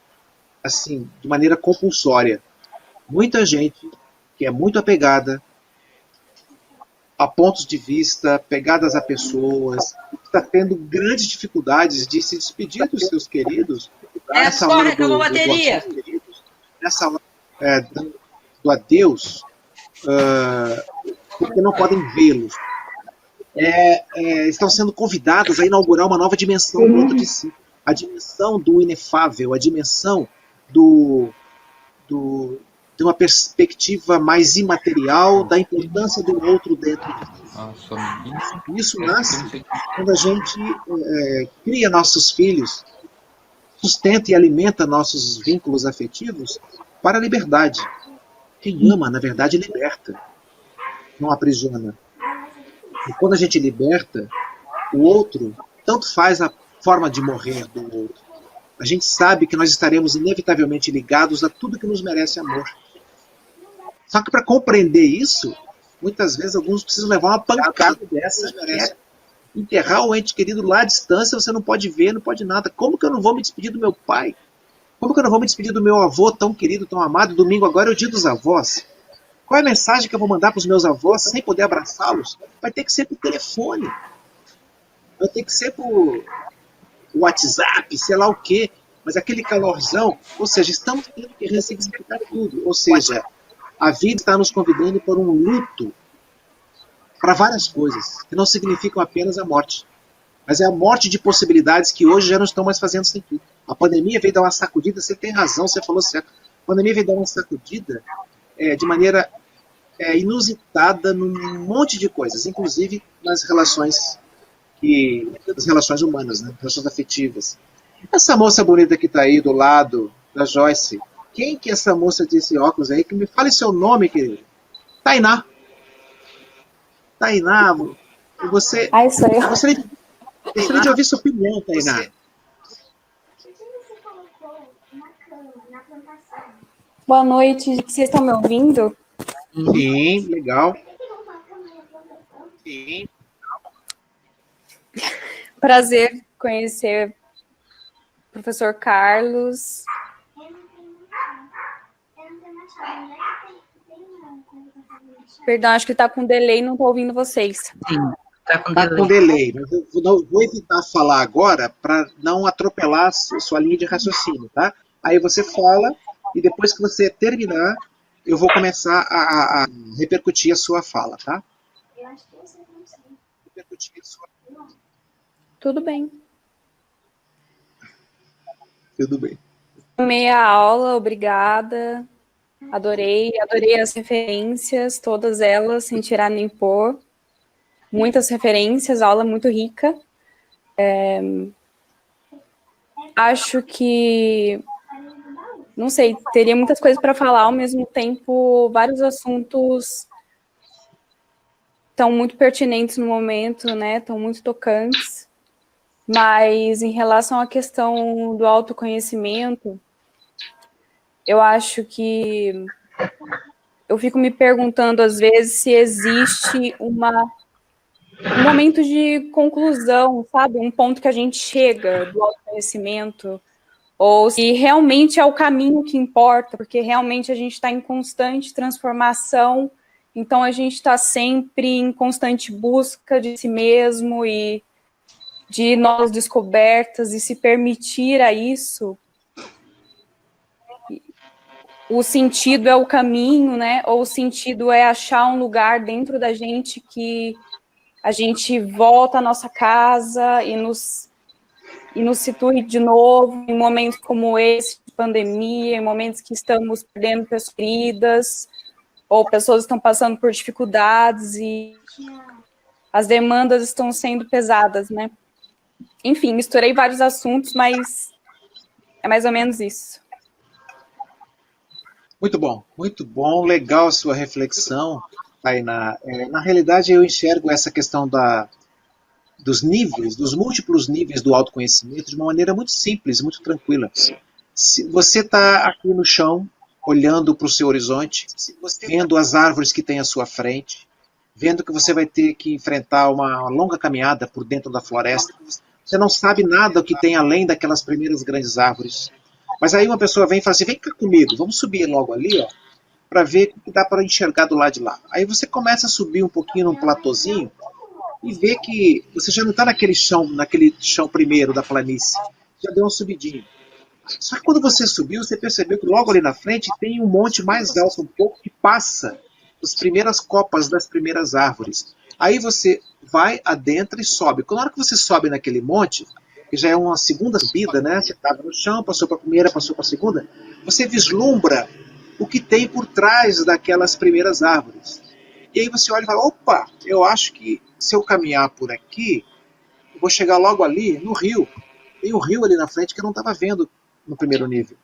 Speaker 3: assim, de maneira compulsória. Muita gente que é muito apegada a pontos de vista, pegadas a pessoas, está tendo grandes dificuldades de se despedir dos seus queridos.
Speaker 1: Nessa hora acabou a bateria.
Speaker 3: Nessa hora do adeus, porque não podem vê-los. Estão sendo convidadas a inaugurar uma nova dimensão dentro de si. A dimensão do inefável, a dimensão de uma perspectiva mais imaterial da importância do outro dentro de si. Isso nasce quando a gente cria nossos filhos, sustenta e alimenta nossos vínculos afetivos para a liberdade. Quem ama, na verdade, liberta, não aprisiona. E quando a gente liberta, o outro, tanto faz a forma de morrer do outro. A gente sabe que nós estaremos inevitavelmente ligados a tudo que nos merece amor. Só que para compreender isso, muitas vezes alguns precisam levar uma pancada dessa. Enterrar o ente querido lá à distância, você não pode ver, não pode nada. Como que eu não vou me despedir do meu pai? Como que eu não vou me despedir do meu avô tão querido, tão amado? Domingo agora é o dia dos avós. Qual é a mensagem que eu vou mandar para os meus avós sem poder abraçá-los? Vai ter que ser por telefone. Vai ter que ser por WhatsApp, sei lá o quê. Mas aquele calorzão, ou seja, estamos tendo que ressignificar tudo. Ou seja, a vida está nos convidando por um luto para várias coisas, que não significam apenas a morte. Mas é a morte de possibilidades que hoje já não estão mais fazendo sentido. A pandemia veio dar uma sacudida, você tem razão, você falou certo. A pandemia veio dar uma sacudida de maneira inusitada num monte de coisas, inclusive nas relações humanas, né? Relações afetivas. Essa moça bonita que está aí do lado da Joyce, quem que é essa moça desse óculos aí? Que me fale seu nome, querido. Tainá. Tainá, você...
Speaker 6: Ai, sou eu.
Speaker 3: Gostaria de ouvir sua opinião, Tainá.
Speaker 6: Boa noite, vocês estão me ouvindo?
Speaker 3: Sim, legal. Sim.
Speaker 6: Prazer conhecer o professor Carlos. Perdão, acho que está com delay, não estou ouvindo vocês.
Speaker 1: Sim, está com
Speaker 3: delay. Mas eu vou evitar falar agora para não atropelar a sua linha de raciocínio, tá? Aí você fala e depois que você terminar, eu vou começar a repercutir a sua fala, tá? Eu acho que você consegue. Repercutir a sua fala.
Speaker 6: Tudo bem.
Speaker 3: Tudo bem.
Speaker 6: Amei a aula, obrigada. Adorei as referências, todas elas, sem tirar nem pôr. Muitas referências, aula muito rica. Acho que, não sei, teria muitas coisas para falar, ao mesmo tempo, vários assuntos estão muito pertinentes no momento, né? Estão muito tocantes. Mas em relação à questão do autoconhecimento, eu acho que eu fico me perguntando às vezes se existe um momento de conclusão, sabe? Um ponto que a gente chega do autoconhecimento, ou se realmente é o caminho que importa, porque realmente a gente está em constante transformação, então a gente está sempre em constante busca de si mesmo e de novas descobertas, e se permitir a isso, o sentido é o caminho, né? Ou o sentido é achar um lugar dentro da gente que a gente volta à nossa casa e nos situe de novo em momentos como esse, de pandemia, em momentos que estamos perdendo pessoas queridas, ou pessoas estão passando por dificuldades e as demandas estão sendo pesadas, né? Enfim, misturei vários assuntos, mas é mais ou menos isso.
Speaker 3: Muito bom, legal a sua reflexão, Tainá. Na realidade, eu enxergo essa questão dos níveis, dos múltiplos níveis do autoconhecimento de uma maneira muito simples, muito tranquila. Se você está aqui no chão, olhando para o seu horizonte, vendo as árvores que tem à sua frente, vendo que você vai ter que enfrentar uma longa caminhada por dentro da floresta, você não sabe nada o que tem além daquelas primeiras grandes árvores. Mas aí uma pessoa vem e fala assim, vem cá comigo, vamos subir logo ali, para ver o que dá para enxergar do lado de lá. Aí você começa a subir um pouquinho num platôzinho e vê que você já não está naquele chão primeiro da planície, já deu uma subidinha. Só que quando você subiu, você percebeu que logo ali na frente tem um monte mais alto um pouco que passa as primeiras copas das primeiras árvores. Aí você vai, adentra e sobe. Na hora que você sobe naquele monte, que já é uma segunda subida, né? Você estava no chão, passou para a primeira, passou para a segunda, você vislumbra o que tem por trás daquelas primeiras árvores. E aí você olha e fala, opa, eu acho que se eu caminhar por aqui, eu vou chegar logo ali no rio. Tem um rio ali na frente que eu não estava vendo no primeiro nível.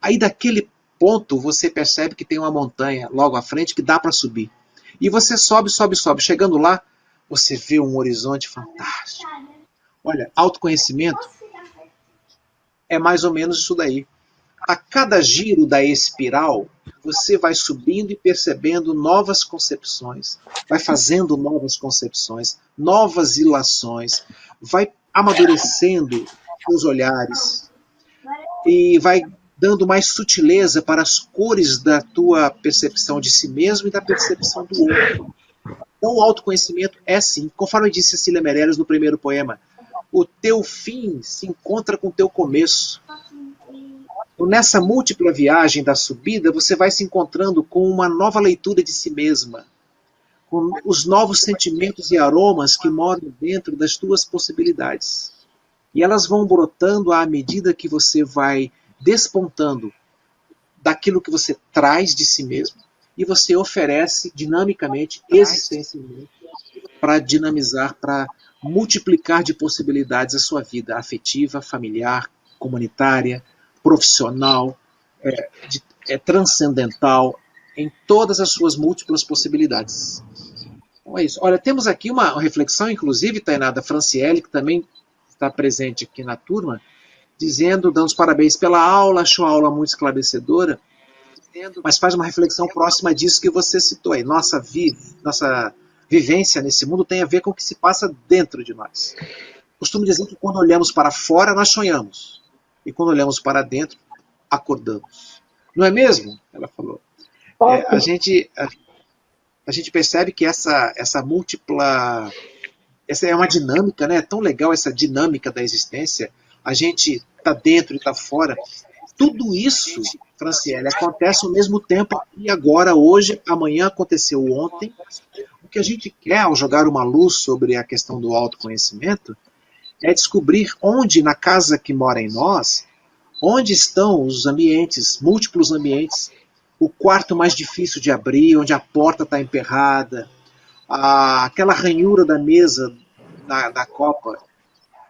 Speaker 3: Aí daquele ponto você percebe que tem uma montanha logo à frente que dá para subir. E você sobe, sobe, sobe. Chegando lá, você vê um horizonte fantástico. Olha, autoconhecimento é mais ou menos isso daí. A cada giro da espiral, você vai subindo e percebendo novas concepções, vai fazendo novas concepções, novas ilações, vai amadurecendo os olhares e vai dando mais sutileza para as cores da tua percepção de si mesmo e da percepção do outro. Então o autoconhecimento é sim, conforme disse Cecília Meirelles no primeiro poema, o teu fim se encontra com o teu começo. Então, nessa múltipla viagem da subida, você vai se encontrando com uma nova leitura de si mesma, com os novos sentimentos e aromas que moram dentro das tuas possibilidades. E elas vão brotando à medida que você vai despontando daquilo que você traz de si mesmo e você oferece dinamicamente, existencialmente, para dinamizar, para multiplicar de possibilidades a sua vida afetiva, familiar, comunitária, profissional, transcendental, em todas as suas múltiplas possibilidades. Então é isso. Olha, temos aqui uma reflexão, inclusive, Tainá, da Franciele, que também está presente aqui na turma, dizendo, dando os parabéns pela aula, achou a aula muito esclarecedora, mas faz uma reflexão próxima disso que você citou aí. Nossa vivência nesse mundo tem a ver com o que se passa dentro de nós. Costumo dizer que quando olhamos para fora, nós sonhamos. E quando olhamos para dentro, acordamos. Não é mesmo? Ela falou. A gente percebe que essa múltipla... Essa é uma dinâmica, né? É tão legal essa dinâmica da existência. A gente está dentro e está fora. Tudo isso, Franciele, acontece ao mesmo tempo e agora, hoje, amanhã, aconteceu ontem. O que a gente quer, ao jogar uma luz sobre a questão do autoconhecimento, é descobrir onde, na casa que mora em nós, onde estão os ambientes, múltiplos ambientes, o quarto mais difícil de abrir, onde a porta está emperrada, aquela ranhura da mesa da copa,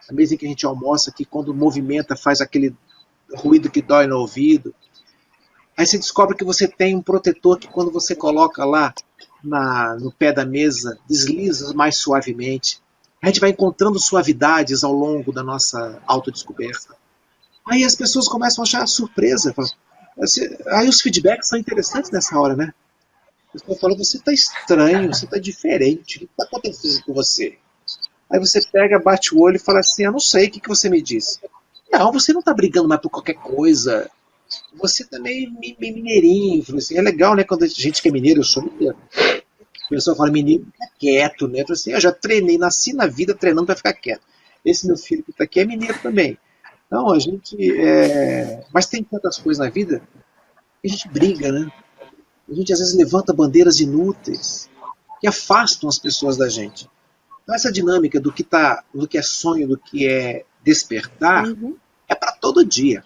Speaker 3: a mesa em que a gente almoça, que quando movimenta faz aquele ruído que dói no ouvido. Aí você descobre que você tem um protetor que quando você coloca lá, no pé da mesa, desliza mais suavemente. A gente vai encontrando suavidades ao longo da nossa autodescoberta. Aí as pessoas começam a achar surpresa. Aí os feedbacks são interessantes nessa hora, né? A pessoa fala, você está estranho, você está diferente, o que está acontecendo com você? Aí você pega, bate o olho e fala assim, eu não sei, o que você me disse? Não, você não está brigando mais por qualquer coisa. Você tá meio mineirinho. Assim, é legal, né? Quando a gente que é mineiro, eu sou mineiro. A pessoa fala, mineiro, fica quieto, né? Eu falo assim, eu já treinei, nasci na vida treinando para ficar quieto. Esse meu filho que está aqui é mineiro também. Então, a gente... Mas tem tantas coisas na vida que a gente briga, né? A gente às vezes levanta bandeiras inúteis que afastam as pessoas da gente. Então, essa dinâmica do que é sonho, do que é despertar, é para todo dia.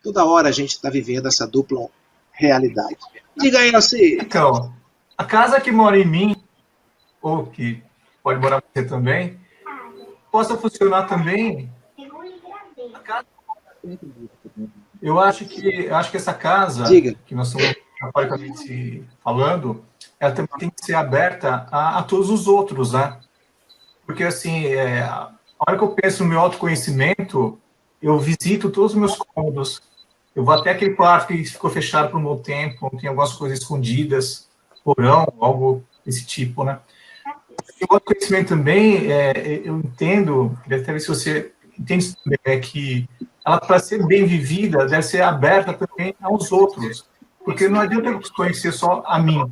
Speaker 3: Toda hora a gente está vivendo essa dupla realidade. Diga aí, assim.
Speaker 4: Então, a casa que mora em mim, ou que pode morar em você também, possa funcionar também. A casa... Eu acho que essa casa, que nós estamos metaforicamente falando, ela também tem que ser aberta a todos os outros, né? Porque, assim, a hora que eu penso no meu autoconhecimento, eu visito todos os meus cômodos, eu vou até aquele quarto que ficou fechado por um bom tempo, tem algumas coisas escondidas, porão, algo desse tipo, né? E o autoconhecimento também, eu entendo, queria até ver se você entende também, que ela, para ser bem vivida, deve ser aberta também aos outros. Porque não adianta eu conhecer só a mim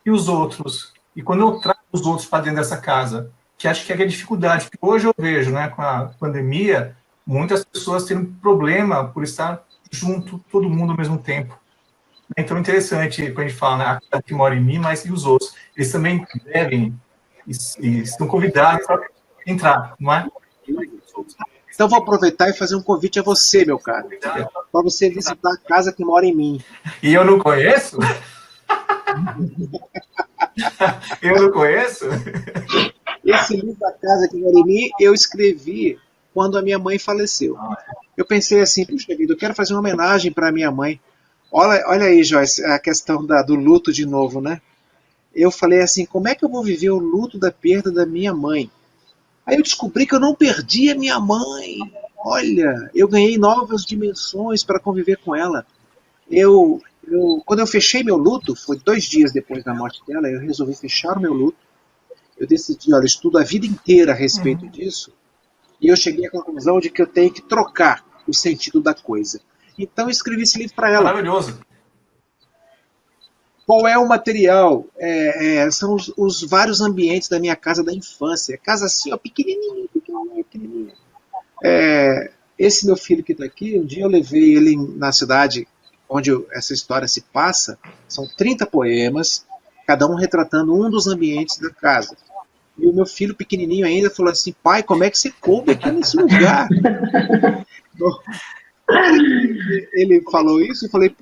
Speaker 4: e os outros. E quando eu trago os outros para dentro dessa casa, que acho que é a dificuldade que hoje eu vejo, né, com a pandemia, muitas pessoas tendo problema por estar junto, todo mundo ao mesmo tempo. Então, é interessante quando a gente fala, né, a casa que mora em mim, mas e os outros? Eles também devem e estão convidados para entrar, não é?
Speaker 3: Então vou aproveitar e fazer um convite a você, meu caro, para você visitar a casa que mora em mim.
Speaker 4: E eu não conheço? Eu não conheço?
Speaker 3: Esse livro da casa que mora em mim, eu escrevi quando a minha mãe faleceu. Eu pensei assim, puxa vida, eu quero fazer uma homenagem para a minha mãe. Olha aí, Joyce, a questão do luto de novo, né? Eu falei assim, como é que eu vou viver o luto da perda da minha mãe? Aí eu descobri que eu não perdi a minha mãe. Olha, eu ganhei novas dimensões para conviver com ela. Quando eu fechei meu luto, foi 2 dias depois da morte dela, eu resolvi fechar o meu luto. Eu decidi, olha, estudo a vida inteira a respeito disso, e eu cheguei à conclusão de que eu tenho que trocar o sentido da coisa. Então eu escrevi esse livro para ela.
Speaker 4: Maravilhoso.
Speaker 3: Qual é o material? São os vários ambientes da minha casa da infância. Casa assim, ó, pequenininha. Esse meu filho que está aqui, um dia eu levei ele na cidade onde essa história se passa, são 30 poemas, cada um retratando um dos ambientes da casa. E o meu filho pequenininho ainda falou assim, pai, como é que você coube aqui nesse lugar? Ele falou isso e eu falei,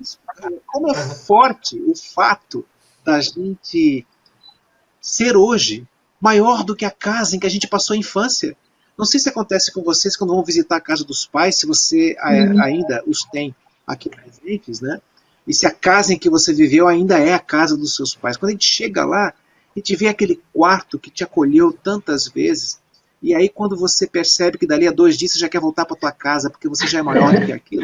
Speaker 3: como é forte o fato da gente ser hoje maior do que a casa em que a gente passou a infância. Não sei se acontece com vocês quando vão visitar a casa dos pais, se você ainda os tem aqui presentes, né? E se a casa em que você viveu ainda é a casa dos seus pais. Quando a gente chega lá, a gente vê aquele quarto que te acolheu tantas vezes, e aí quando você percebe que dali a 2 dias você já quer voltar para tua casa, porque você já é maior do que aquilo.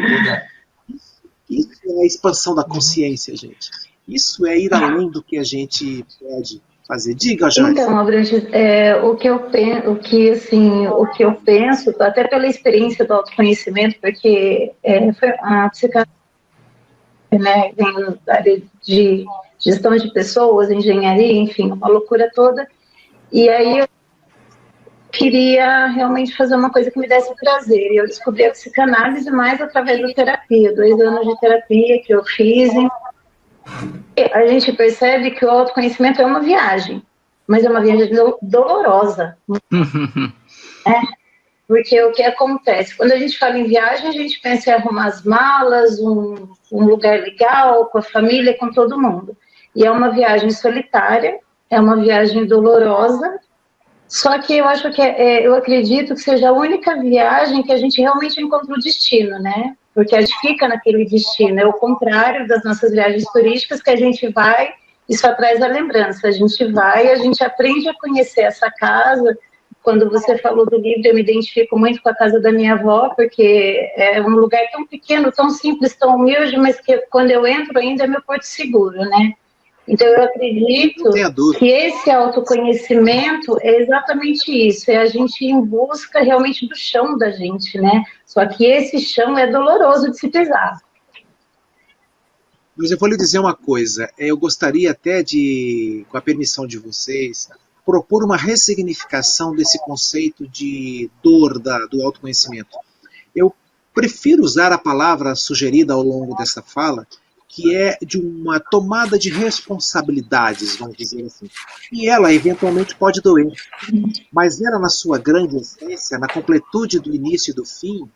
Speaker 3: Isso é a expansão da consciência, gente. Isso é ir além do que a gente pode fazer. Diga, Joyce.
Speaker 5: Então, Abrantes, o que eu penso, até pela experiência do autoconhecimento, porque a psicanálise, né, vem da área de gestão de pessoas, engenharia, enfim, uma loucura toda. E aí eu queria realmente fazer uma coisa que me desse prazer. E eu descobri a psicanálise mais através da terapia, 2 anos de terapia que eu fiz. A gente percebe que o autoconhecimento é uma viagem, mas é uma viagem dolorosa. Porque o que acontece? Quando a gente fala em viagem, a gente pensa em arrumar as malas, um lugar legal, com a família, com todo mundo. E é uma viagem solitária, é uma viagem dolorosa, só que eu acho que eu acredito que seja a única viagem que a gente realmente encontra o destino, né? Porque a gente fica naquele destino, é o contrário das nossas viagens turísticas, que a gente vai isso traz a lembrança. A gente vai, a gente aprende a conhecer essa casa. Quando você falou do livro, eu me identifico muito com a casa da minha avó, porque é um lugar tão pequeno, tão simples, tão humilde, mas que quando eu entro ainda é meu porto seguro, né? Então, eu acredito que esse autoconhecimento é exatamente isso, é a gente ir em busca realmente do chão da gente, né? Só que esse chão é doloroso de se pisar.
Speaker 3: Mas eu vou lhe dizer uma coisa, eu gostaria até de, com a permissão de vocês, propor uma ressignificação desse conceito de dor do autoconhecimento. Eu prefiro usar a palavra sugerida ao longo dessa fala, que é de uma tomada de responsabilidades, vamos dizer assim. E ela, eventualmente, pode doer. Mas ela, na sua grande essência, na completude do início e do fim,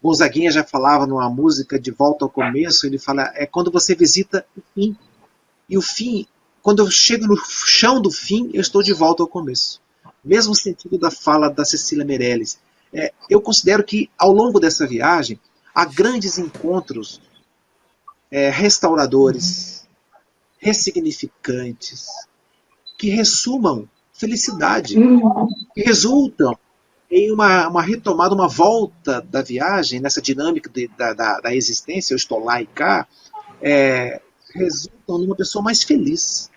Speaker 3: Gonzaguinha já falava numa música De Volta ao Começo, ele fala, é quando você visita o fim. E o fim, quando eu chego no chão do fim, eu estou de volta ao começo. Mesmo sentido da fala da Cecília Meirelles. Eu considero que, ao longo dessa viagem, há grandes encontros restauradores, ressignificantes, que ressumam felicidade, que resultam em uma retomada, uma volta da viagem, nessa dinâmica da existência, eu estou lá e cá, resultam numa pessoa mais feliz.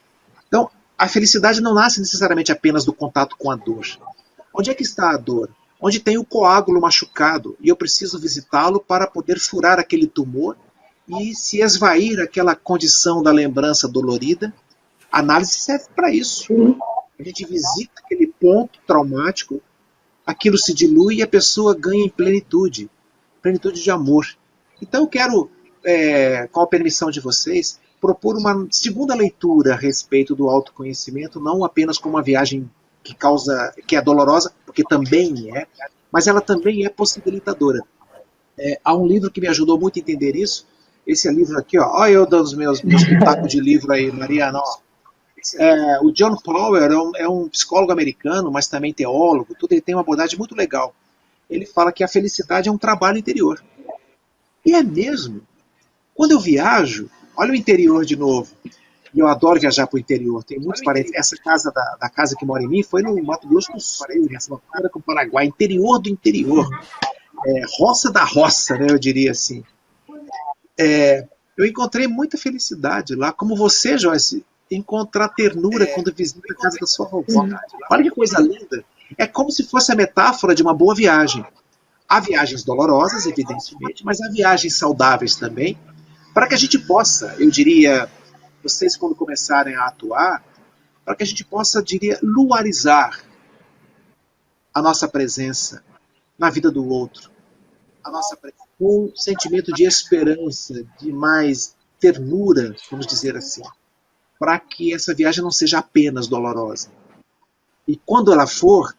Speaker 3: Então, a felicidade não nasce necessariamente apenas do contato com a dor. Onde é que está a dor? Onde tem o coágulo machucado, e eu preciso visitá-lo para poder furar aquele tumor e se esvair aquela condição da lembrança dolorida. A análise serve para isso. A gente visita aquele ponto traumático, aquilo se dilui e a pessoa ganha em plenitude de amor. Então eu quero, com a permissão de vocês, propor uma segunda leitura a respeito do autoconhecimento, não apenas como uma viagem que é dolorosa, porque também é, mas ela também é possibilitadora. Há um livro que me ajudou muito a entender isso. Esse livro aqui, olha eu dando os meus pitacos de livro aí, Mariana. O John Powell é um psicólogo americano, mas também teólogo, tudo. Ele tem uma abordagem muito legal. Ele fala que a felicidade é um trabalho interior. E é mesmo. Quando eu viajo, olha o interior de novo. E eu adoro viajar para o interior. Tem muitos parentes. Essa casa da casa que mora em mim foi no Mato Grosso do Sul, nessa fronteira com o Paraguai, interior do interior. Roça da roça, né, eu diria assim. Eu encontrei muita felicidade lá, como você, Joyce, encontrar ternura quando visita a casa da sua vovó. Olha que coisa linda. É como se fosse a metáfora de uma boa viagem. Há viagens dolorosas, evidentemente, mas há viagens saudáveis também, para que a gente possa, eu diria, vocês quando começarem a atuar, para que a gente possa, diria, luarizar a nossa presença na vida do outro, a nossa presença com um sentimento de esperança, de mais ternura, vamos dizer assim, para que essa viagem não seja apenas dolorosa. E quando ela for,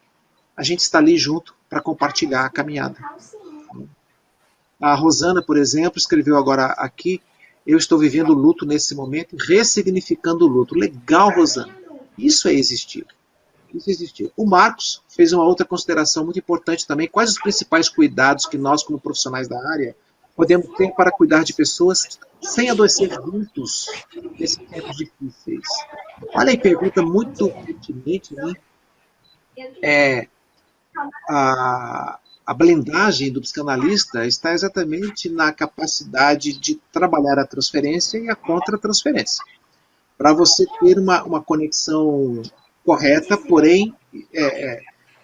Speaker 3: a gente está ali junto para compartilhar a caminhada. A Rosana, por exemplo, escreveu agora aqui, eu estou vivendo luto nesse momento, ressignificando o luto. Legal, Rosana. Isso é existir. Isso existiu. O Marcos fez uma outra consideração muito importante também. Quais os principais cuidados que nós, como profissionais da área, podemos ter para cuidar de pessoas sem adoecer juntos nesses tempos difíceis? Olha aí, pergunta muito pertinente, né? A blindagem do psicanalista está exatamente na capacidade de trabalhar a transferência e a contra-transferência. Para você ter uma conexão correta, porém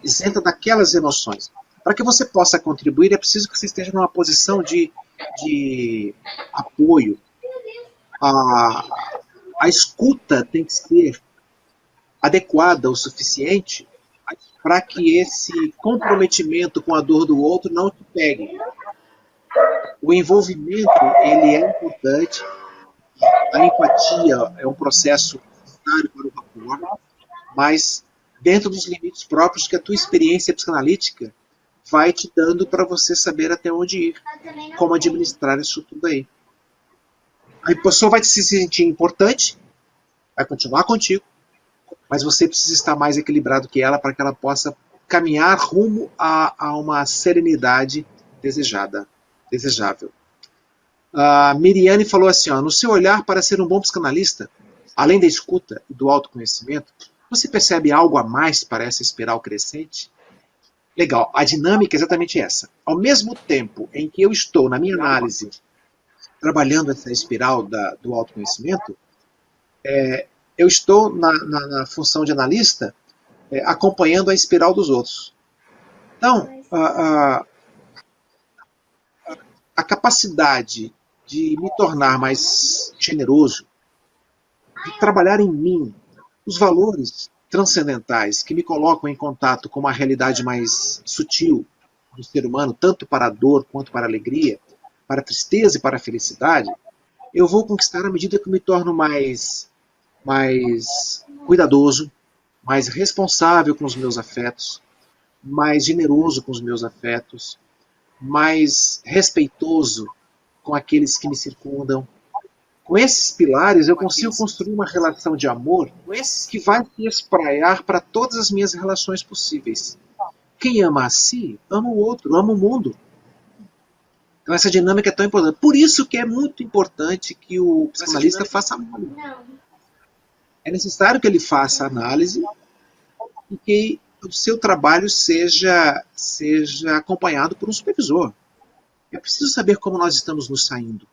Speaker 3: isenta daquelas emoções. Para que você possa contribuir, é preciso que você esteja numa posição de apoio. A escuta tem que ser adequada o suficiente para que esse comprometimento com a dor do outro não te pegue. O envolvimento, ele é importante. A empatia é um processo necessário para o rapport, mas dentro dos limites próprios que a tua experiência psicanalítica vai te dando para você saber até onde ir, como administrar isso tudo aí. A pessoa vai se sentir importante, vai continuar contigo, mas você precisa estar mais equilibrado que ela para que ela possa caminhar rumo a uma serenidade desejável. A Miriane falou assim, no seu olhar para ser um bom psicanalista, além da escuta e do autoconhecimento, você percebe algo a mais para essa espiral crescente? Legal, a dinâmica é exatamente essa. Ao mesmo tempo em que eu estou, na minha análise, trabalhando essa espiral do autoconhecimento, eu estou na função de analista, acompanhando a espiral dos outros. Então, a capacidade de me tornar mais generoso, de trabalhar em mim os valores transcendentais que me colocam em contato com uma realidade mais sutil do ser humano, tanto para a dor quanto para a alegria, para a tristeza e para a felicidade, eu vou conquistar à medida que eu me torno mais cuidadoso, mais responsável com os meus afetos, mais generoso com os meus afetos, mais respeitoso com aqueles que me circundam. Com esses pilares, eu consigo construir uma relação de amor que vai se espraiar para todas as minhas relações possíveis. Quem ama a si, ama o outro, ama o mundo. Então essa dinâmica é tão importante. Por isso que é muito importante que o psicanalista faça análise. É necessário que ele faça análise e que o seu trabalho seja acompanhado por um supervisor. É preciso saber como nós estamos nos saindo.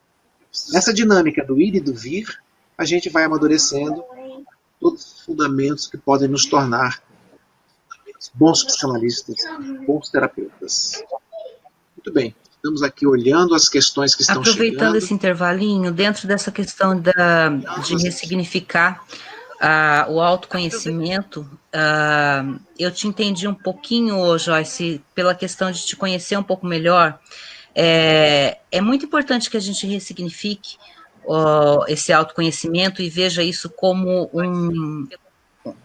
Speaker 3: Nessa dinâmica do ir e do vir, a gente vai amadurecendo todos os fundamentos que podem nos tornar bons psicanalistas, bons terapeutas. Muito bem, estamos aqui olhando as questões que estão chegando.
Speaker 1: Aproveitando esse intervalinho, dentro dessa questão de ressignificar o autoconhecimento, eu te entendi um pouquinho, Joyce, pela questão de te conhecer um pouco melhor. É muito importante que a gente ressignifique esse autoconhecimento e veja isso como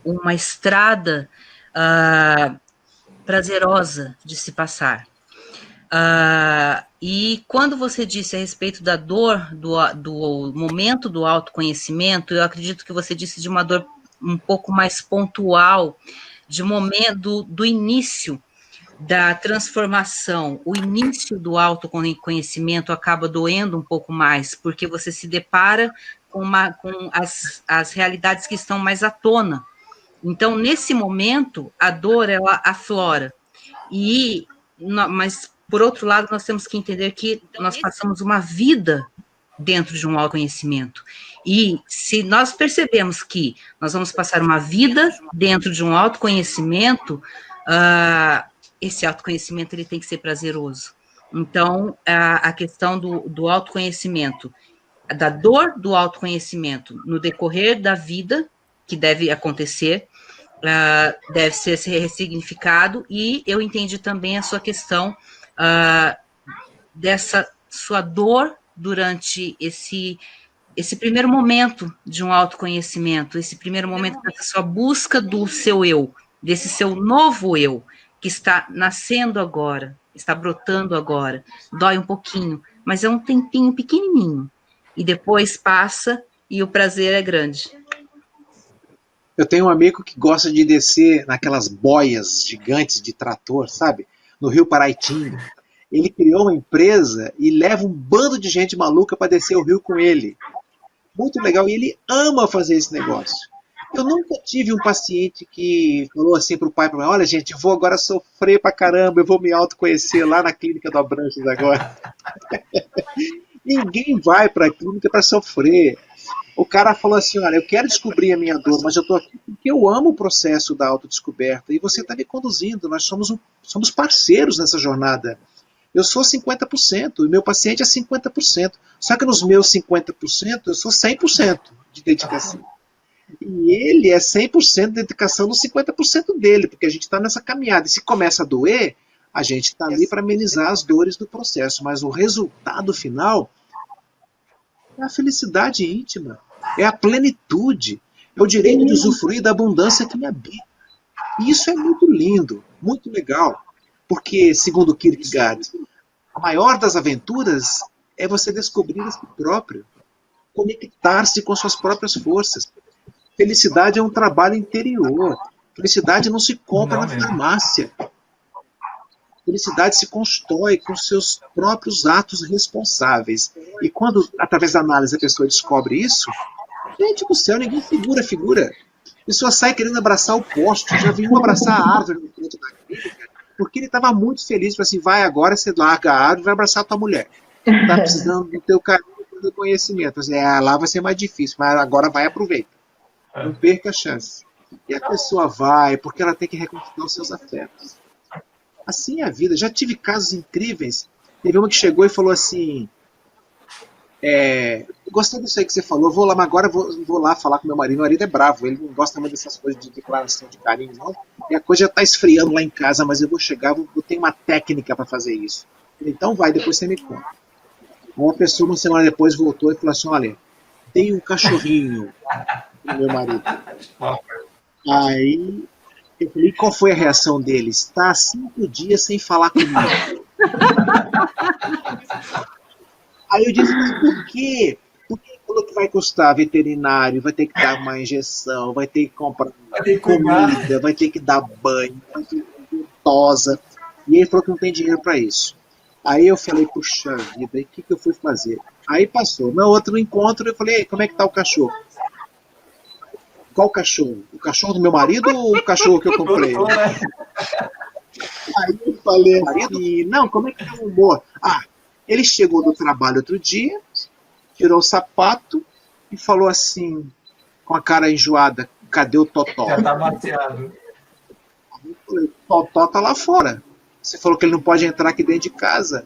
Speaker 1: uma estrada prazerosa de se passar. E quando você disse a respeito da dor, do momento do autoconhecimento, eu acredito que você disse de uma dor um pouco mais pontual, de momento do início da transformação. O início do autoconhecimento acaba doendo um pouco mais, porque você se depara com as realidades que estão mais à tona. Então, nesse momento, a dor, ela aflora. Mas, por outro lado, nós temos que entender que nós passamos uma vida dentro de um autoconhecimento. E se nós percebemos que nós vamos passar uma vida dentro de um autoconhecimento, esse autoconhecimento ele tem que ser prazeroso. Então, a questão do autoconhecimento, da dor do autoconhecimento no decorrer da vida, que deve acontecer, deve ser ressignificado, e eu entendi também a sua questão dessa sua dor durante esse primeiro momento de um autoconhecimento, esse primeiro momento dessa sua busca do seu eu, desse seu novo eu, que está nascendo agora, está brotando agora. Dói um pouquinho, mas é um tempinho pequenininho. E depois passa e o prazer é grande.
Speaker 3: Eu tenho um amigo que gosta de descer naquelas boias gigantes de trator, sabe? No Rio Paraitinga. Ele criou uma empresa e leva um bando de gente maluca para descer o rio com ele. Muito legal. E ele ama fazer esse negócio. Eu nunca tive um paciente que falou assim para o pai, olha gente, eu vou agora sofrer pra caramba, eu vou me autoconhecer lá na clínica do Abranches agora. Ninguém vai para a clínica para sofrer. O cara falou assim, olha, eu quero descobrir a minha dor, mas eu estou aqui porque eu amo o processo da autodescoberta e você está me conduzindo, nós somos parceiros nessa jornada. Eu sou 50% e meu paciente é 50%. Só que nos meus 50% eu sou 100% de dedicação. E ele é 100% de dedicação nos 50% dele, porque a gente está nessa caminhada. E se começa a doer, a gente está ali para amenizar as dores do processo. Mas o resultado final é a felicidade íntima, é a plenitude, é o direito de usufruir da abundância que me habita. E isso é muito lindo, muito legal. Porque, segundo Kierkegaard, a maior das aventuras é você descobrir a si próprio, conectar-se com suas próprias forças. Felicidade é um trabalho interior. Felicidade não se compra na farmácia. Felicidade se constrói com seus próprios atos responsáveis. E quando, através da análise, a pessoa descobre isso, Gente do céu, ninguém segura a figura. A pessoa sai querendo abraçar o poste. Já vi um abraçar a árvore no canto da clínica, porque ele estava muito feliz. Falei assim, vai agora, você larga a árvore e vai abraçar a tua mulher. Tá precisando do teu carinho e do conhecimento. Assim, lá vai ser mais difícil, mas agora vai, aproveita. Não perca a chance. E a pessoa vai, porque ela tem que reconquistar os seus afetos. Assim é a vida. Já tive casos incríveis. Teve uma que chegou e falou assim, gostei disso aí que você falou, vou lá, mas agora vou lá falar com meu marido. Meu marido é bravo, ele não gosta muito dessas coisas de declaração de carinho, não. E a coisa já está esfriando lá em casa, mas eu vou chegar, eu tenho uma técnica para fazer isso. Então vai, depois você me conta. Uma pessoa, uma semana depois, voltou e falou assim, olha, tem um cachorrinho do meu marido. Aí eu falei, qual foi a reação dele? Está há 5 dias sem falar comigo. Aí eu disse, mas por quê? Porque ele falou que vai custar veterinário, vai ter que dar uma injeção, vai ter que comprar comida, vai ter que dar banho, vai ter que ter tosa. E ele falou que não tem dinheiro para isso. Aí eu falei, puxa vida, o que eu fui fazer? Aí passou. No outro encontro eu falei, como é que tá o cachorro? Qual cachorro? O cachorro do meu marido ou o cachorro que eu comprei? Aí eu falei, marido, não, como é que é o humor? Ele chegou do trabalho outro dia, tirou o sapato e falou assim, com a cara enjoada, cadê o Totó?
Speaker 4: Já tá bateado.
Speaker 3: Eu falei, Totó tá lá fora. Você falou que ele não pode entrar aqui dentro de casa.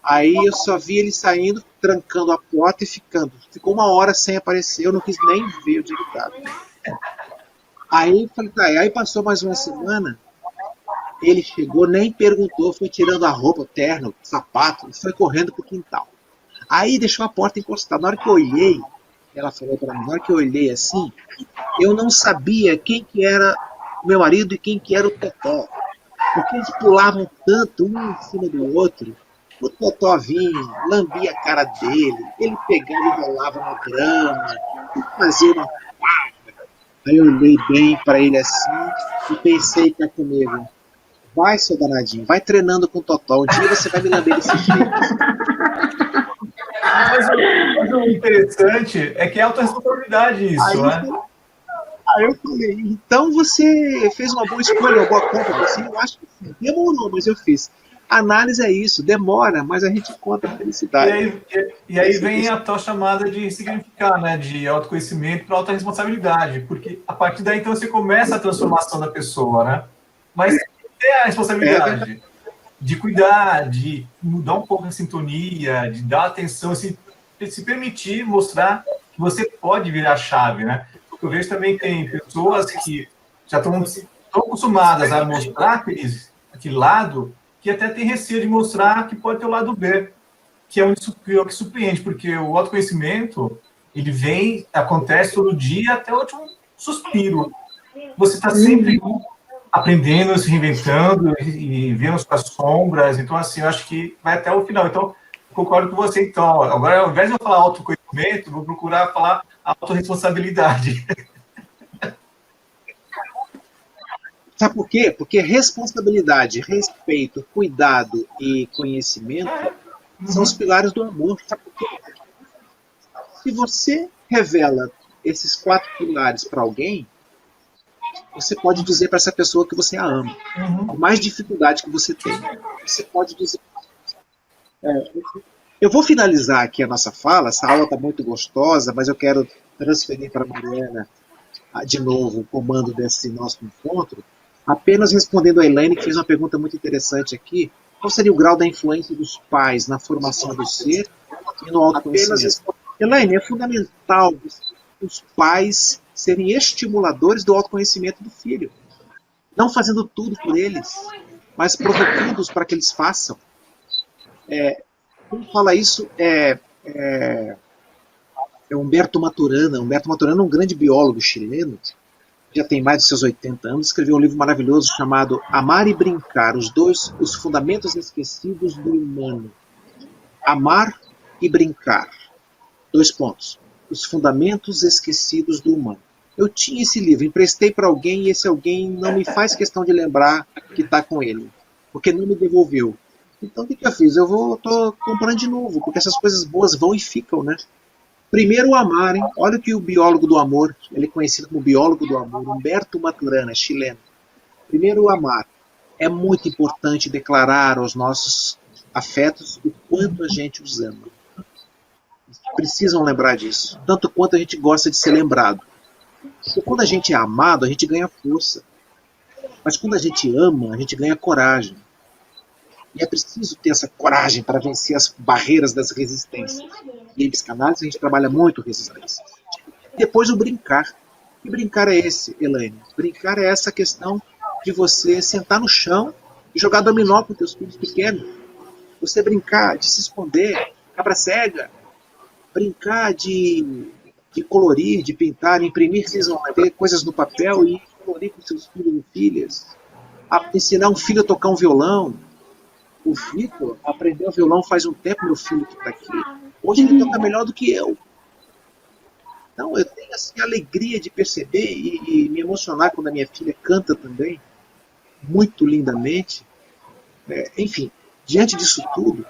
Speaker 3: Aí eu só vi ele saindo, trancando a porta e ficando. Ficou 1 hora sem aparecer, eu não quis nem ver o dia que estava. Aí, aí passou mais uma semana, ele chegou, nem perguntou, foi tirando a roupa, o terno, o sapato, e foi correndo pro quintal. Aí deixou a porta encostada. Na hora que eu olhei, ela falou para mim, na hora que eu olhei assim, eu não sabia quem que era o meu marido e quem que era o Totó. Porque eles pulavam tanto, um em cima do outro. O Totó vinha, lambia a cara dele, ele pegava e rolava na grama, fazia uma faca. Aí eu olhei bem para ele assim e pensei cá comigo, vai, seu danadinho, vai treinando com o Totó, um dia você vai me lamber desse jeito.
Speaker 4: Mas o interessante é que é autorresponsabilidade isso, né?
Speaker 3: Aí eu falei, então você fez uma boa escolha, uma boa compra. Assim, eu acho que demorou, mas eu fiz. A análise é isso, demora, mas a gente encontra a felicidade.
Speaker 4: E aí vem a tal chamada de significar, né? De autoconhecimento para autorresponsabilidade, porque a partir daí então você começa a transformação da pessoa, né? Mas tem a responsabilidade de cuidar, de mudar um pouco a sintonia, de dar atenção, se permitir mostrar que você pode virar a chave, né? Eu vejo também que tem pessoas que já estão acostumadas a mostrar aquele lado, que até tem receio de mostrar que pode ter o lado B, que é o que surpreende, porque o autoconhecimento, ele acontece todo dia até o último suspiro. Você está sempre aprendendo, se reinventando e vendo suas sombras, então assim, eu acho que vai até o final. Então, concordo com você, então. Agora, ao invés de eu falar autoconhecimento, vou procurar falar autorresponsabilidade.
Speaker 3: Sabe por quê? Porque responsabilidade, respeito, cuidado e conhecimento são os pilares do amor. Sabe por quê? Se você revela esses 4 pilares para alguém, você pode dizer para essa pessoa que você a ama. Por mais dificuldade que você tem, você pode dizer. Eu vou finalizar aqui a nossa fala, essa aula está muito gostosa, mas eu quero transferir para a Mariana de novo o comando desse nosso encontro, apenas respondendo a Elaine, que fez uma pergunta muito interessante aqui, qual seria o grau da influência dos pais na formação do ser e no autoconhecimento? Elaine, é fundamental os pais serem estimuladores do autoconhecimento do filho, não fazendo tudo por eles, mas provocando-os para que eles façam. Quem fala isso é Humberto Maturana. Humberto Maturana é um grande biólogo chileno, já tem mais de seus 80 anos, escreveu um livro maravilhoso chamado Amar e Brincar, os fundamentos esquecidos do humano. Amar e brincar. 2 pontos. Os fundamentos esquecidos do humano. Eu tinha esse livro, emprestei para alguém e esse alguém não me faz questão de lembrar que está com ele, porque não me devolveu. Então o que eu fiz? Estou comprando de novo, porque essas coisas boas vão e ficam, né? Primeiro o amar, hein? Olha que o biólogo do amor, ele é conhecido como biólogo do amor, Humberto Maturana, chileno. Primeiro o amar. É muito importante declarar aos nossos afetos o quanto a gente os ama. Precisam lembrar disso, tanto quanto a gente gosta de ser lembrado. Porque quando a gente é amado, a gente ganha força. Mas quando a gente ama, a gente ganha coragem. E é preciso ter essa coragem para vencer as barreiras das resistências. E em psicanálise a gente trabalha muito resistência. Depois o brincar. Que brincar é esse, Elaine? Brincar é essa questão de você sentar no chão e jogar dominó com teus filhos pequenos. Você brincar de se esconder, cabra cega. Brincar de colorir, de pintar, imprimir coisas no papel e colorir com seus filhos e filhas. Ensinar um filho a tocar um violão. O Vitor aprendeu violão faz um tempo, meu filho que está aqui. Hoje ele toca melhor do que eu. Então eu tenho assim, a alegria de perceber e me emocionar quando a minha filha canta também, muito lindamente. Enfim, diante disso tudo,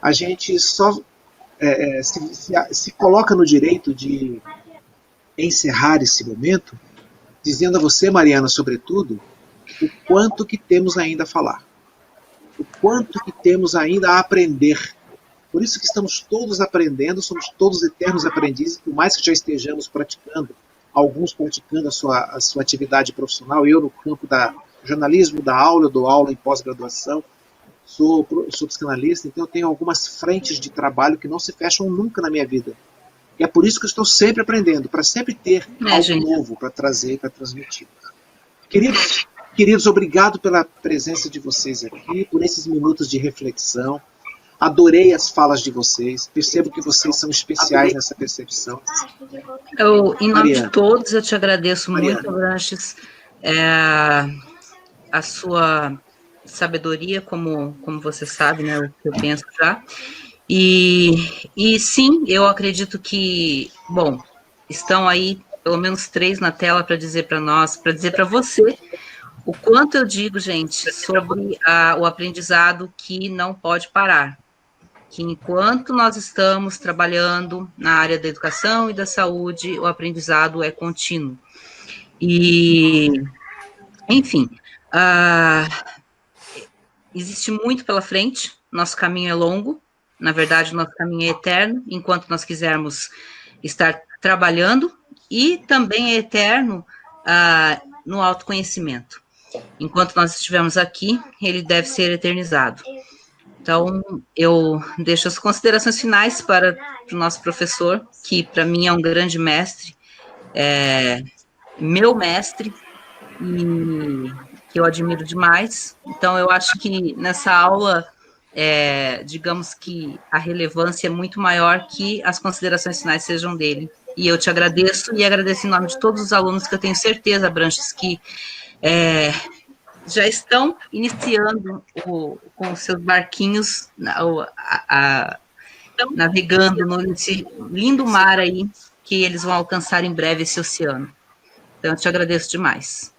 Speaker 3: a gente só se coloca no direito de encerrar esse momento, dizendo a você, Mariana, sobretudo, o quanto que temos ainda a falar. O quanto que temos ainda a aprender. Por isso que estamos todos aprendendo, somos todos eternos aprendizes, por mais que já estejamos praticando, alguns praticando a sua atividade profissional, eu no campo da jornalismo, da aula, eu dou aula em pós-graduação, sou psicanalista, então eu tenho algumas frentes de trabalho que não se fecham nunca na minha vida. E é por isso que eu estou sempre aprendendo, para sempre ter algo novo para trazer e para transmitir. Queridos, obrigado pela presença de vocês aqui, por esses minutos de reflexão. Adorei as falas de vocês. Percebo que vocês são especiais nessa percepção.
Speaker 1: Em nome de todos, eu te agradeço muito, Abranches, a sua sabedoria, como você sabe, né, o que eu penso já. E sim, eu acredito que, bom, estão aí pelo menos 3 na tela para dizer para nós, para dizer para você, o quanto eu digo, gente, sobre o aprendizado que não pode parar. Que enquanto nós estamos trabalhando na área da educação e da saúde, o aprendizado é contínuo. E, enfim, existe muito pela frente, nosso caminho é longo, na verdade, nosso caminho é eterno, enquanto nós quisermos estar trabalhando, e também é eterno no autoconhecimento. Enquanto nós estivermos aqui, ele deve ser eternizado. Então, eu deixo as considerações finais para o nosso professor, que para mim é um grande mestre, meu mestre, e que eu admiro demais. Então, eu acho que nessa aula, digamos que a relevância é muito maior que as considerações finais sejam dele. E eu te agradeço, e agradeço em nome de todos os alunos, que eu tenho certeza, Branches, que já estão iniciando com os seus barquinhos, navegando nesse lindo mar aí, que eles vão alcançar em breve esse oceano. Então, eu te agradeço demais.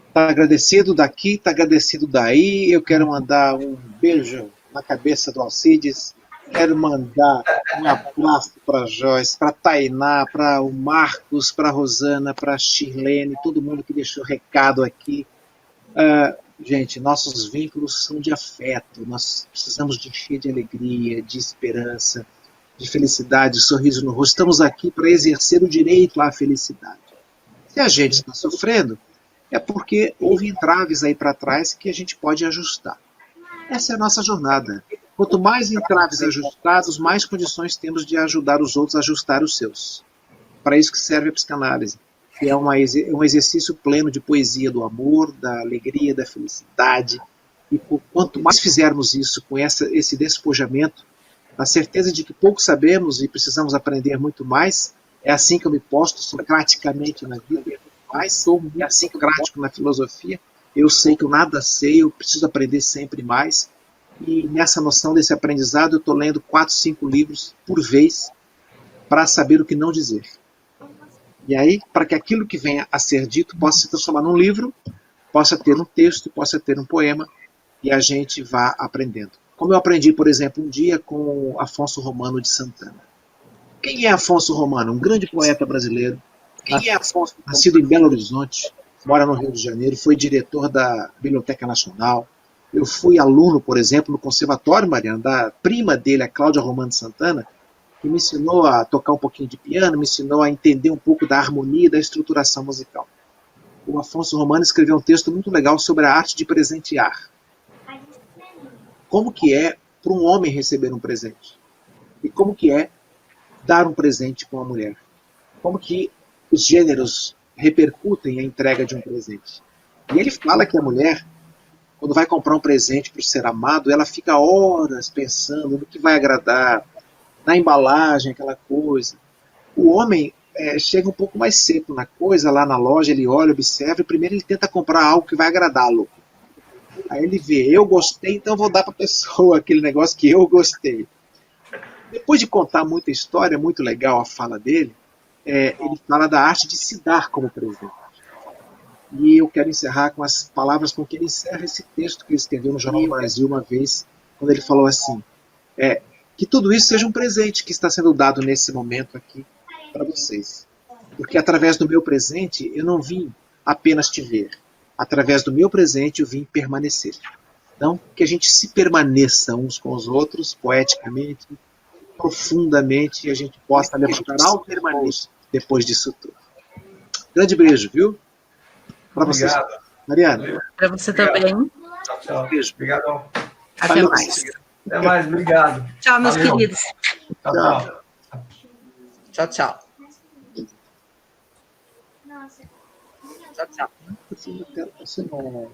Speaker 3: Está agradecido daqui, está agradecido daí. Eu quero mandar um beijo na cabeça do Alcides. Quero mandar um abraço para a Joyce, para a Tainá, para o Marcos, para a Rosana, para a Shirlene, todo mundo que deixou recado aqui. Gente, nossos vínculos são de afeto, nós precisamos de encher de alegria, de esperança, de felicidade, de sorriso no rosto. Estamos aqui para exercer o direito à felicidade. Se a gente está sofrendo, é porque houve entraves aí para trás que a gente pode ajustar. Essa é a nossa jornada. Quanto mais entraves ajustados, mais condições temos de ajudar os outros a ajustar os seus. Para isso que serve a psicanálise, que é um exercício pleno de poesia do amor, da alegria, da felicidade. E quanto mais fizermos isso com esse despojamento, na certeza de que pouco sabemos e precisamos aprender muito mais, é assim que eu me posto socraticamente na vida, é assim que eu pratico na filosofia. Eu sei que eu nada sei, eu preciso aprender sempre mais. E nessa noção desse aprendizado, eu estou lendo 4, 5 livros por vez para saber o que não dizer. E aí, para que aquilo que venha a ser dito possa se transformar num livro, possa ter um texto, possa ter um poema, e a gente vá aprendendo. Como eu aprendi, por exemplo, um dia com Afonso Romano de Santana. Quem é Afonso Romano? Um grande poeta brasileiro. Quem é Afonso? Nascido em Belo Horizonte, mora no Rio de Janeiro, foi diretor da Biblioteca Nacional. Eu fui aluno, por exemplo, no Conservatório, Mariana, da prima dele, a Cláudia Romano Santana, que me ensinou a tocar um pouquinho de piano, me ensinou a entender um pouco da harmonia e da estruturação musical. O Afonso Romano escreveu um texto muito legal sobre a arte de presentear. Como que é para um homem receber um presente? E como que é dar um presente para uma mulher? Como que os gêneros repercutem a entrega de um presente? E ele fala que a mulher, quando vai comprar um presente para o ser amado, ela fica horas pensando no que vai agradar, na embalagem, aquela coisa. O homem chega um pouco mais seco na coisa, lá na loja, ele olha, observa, e primeiro ele tenta comprar algo que vai agradá-lo. Aí ele vê, eu gostei, então vou dar para a pessoa aquele negócio que eu gostei. Depois de contar muita história, muito legal a fala dele, ele fala da arte de se dar como presente. E eu quero encerrar com as palavras com que ele encerra esse texto que ele escreveu no Jornal do Brasil uma vez, quando ele falou assim, que tudo isso seja um presente que está sendo dado nesse momento aqui para vocês. Porque através do meu presente eu não vim apenas te ver. Através do meu presente eu vim permanecer. Então, que a gente se permaneça uns com os outros, poeticamente, profundamente, e a gente possa levantar altamente depois disso tudo. Grande beijo, viu? Para vocês. Mariana.
Speaker 1: Para você também.
Speaker 4: Tchau, tchau.
Speaker 3: Beijo.
Speaker 4: Obrigadão.
Speaker 1: Até
Speaker 3: Valeu.
Speaker 1: mais.
Speaker 4: Até mais, obrigado.
Speaker 1: Tchau, meus
Speaker 4: Valeu.
Speaker 1: queridos.
Speaker 4: Tchau, tchau.
Speaker 1: Tchau, tchau. Tchau, tchau.
Speaker 3: Você não...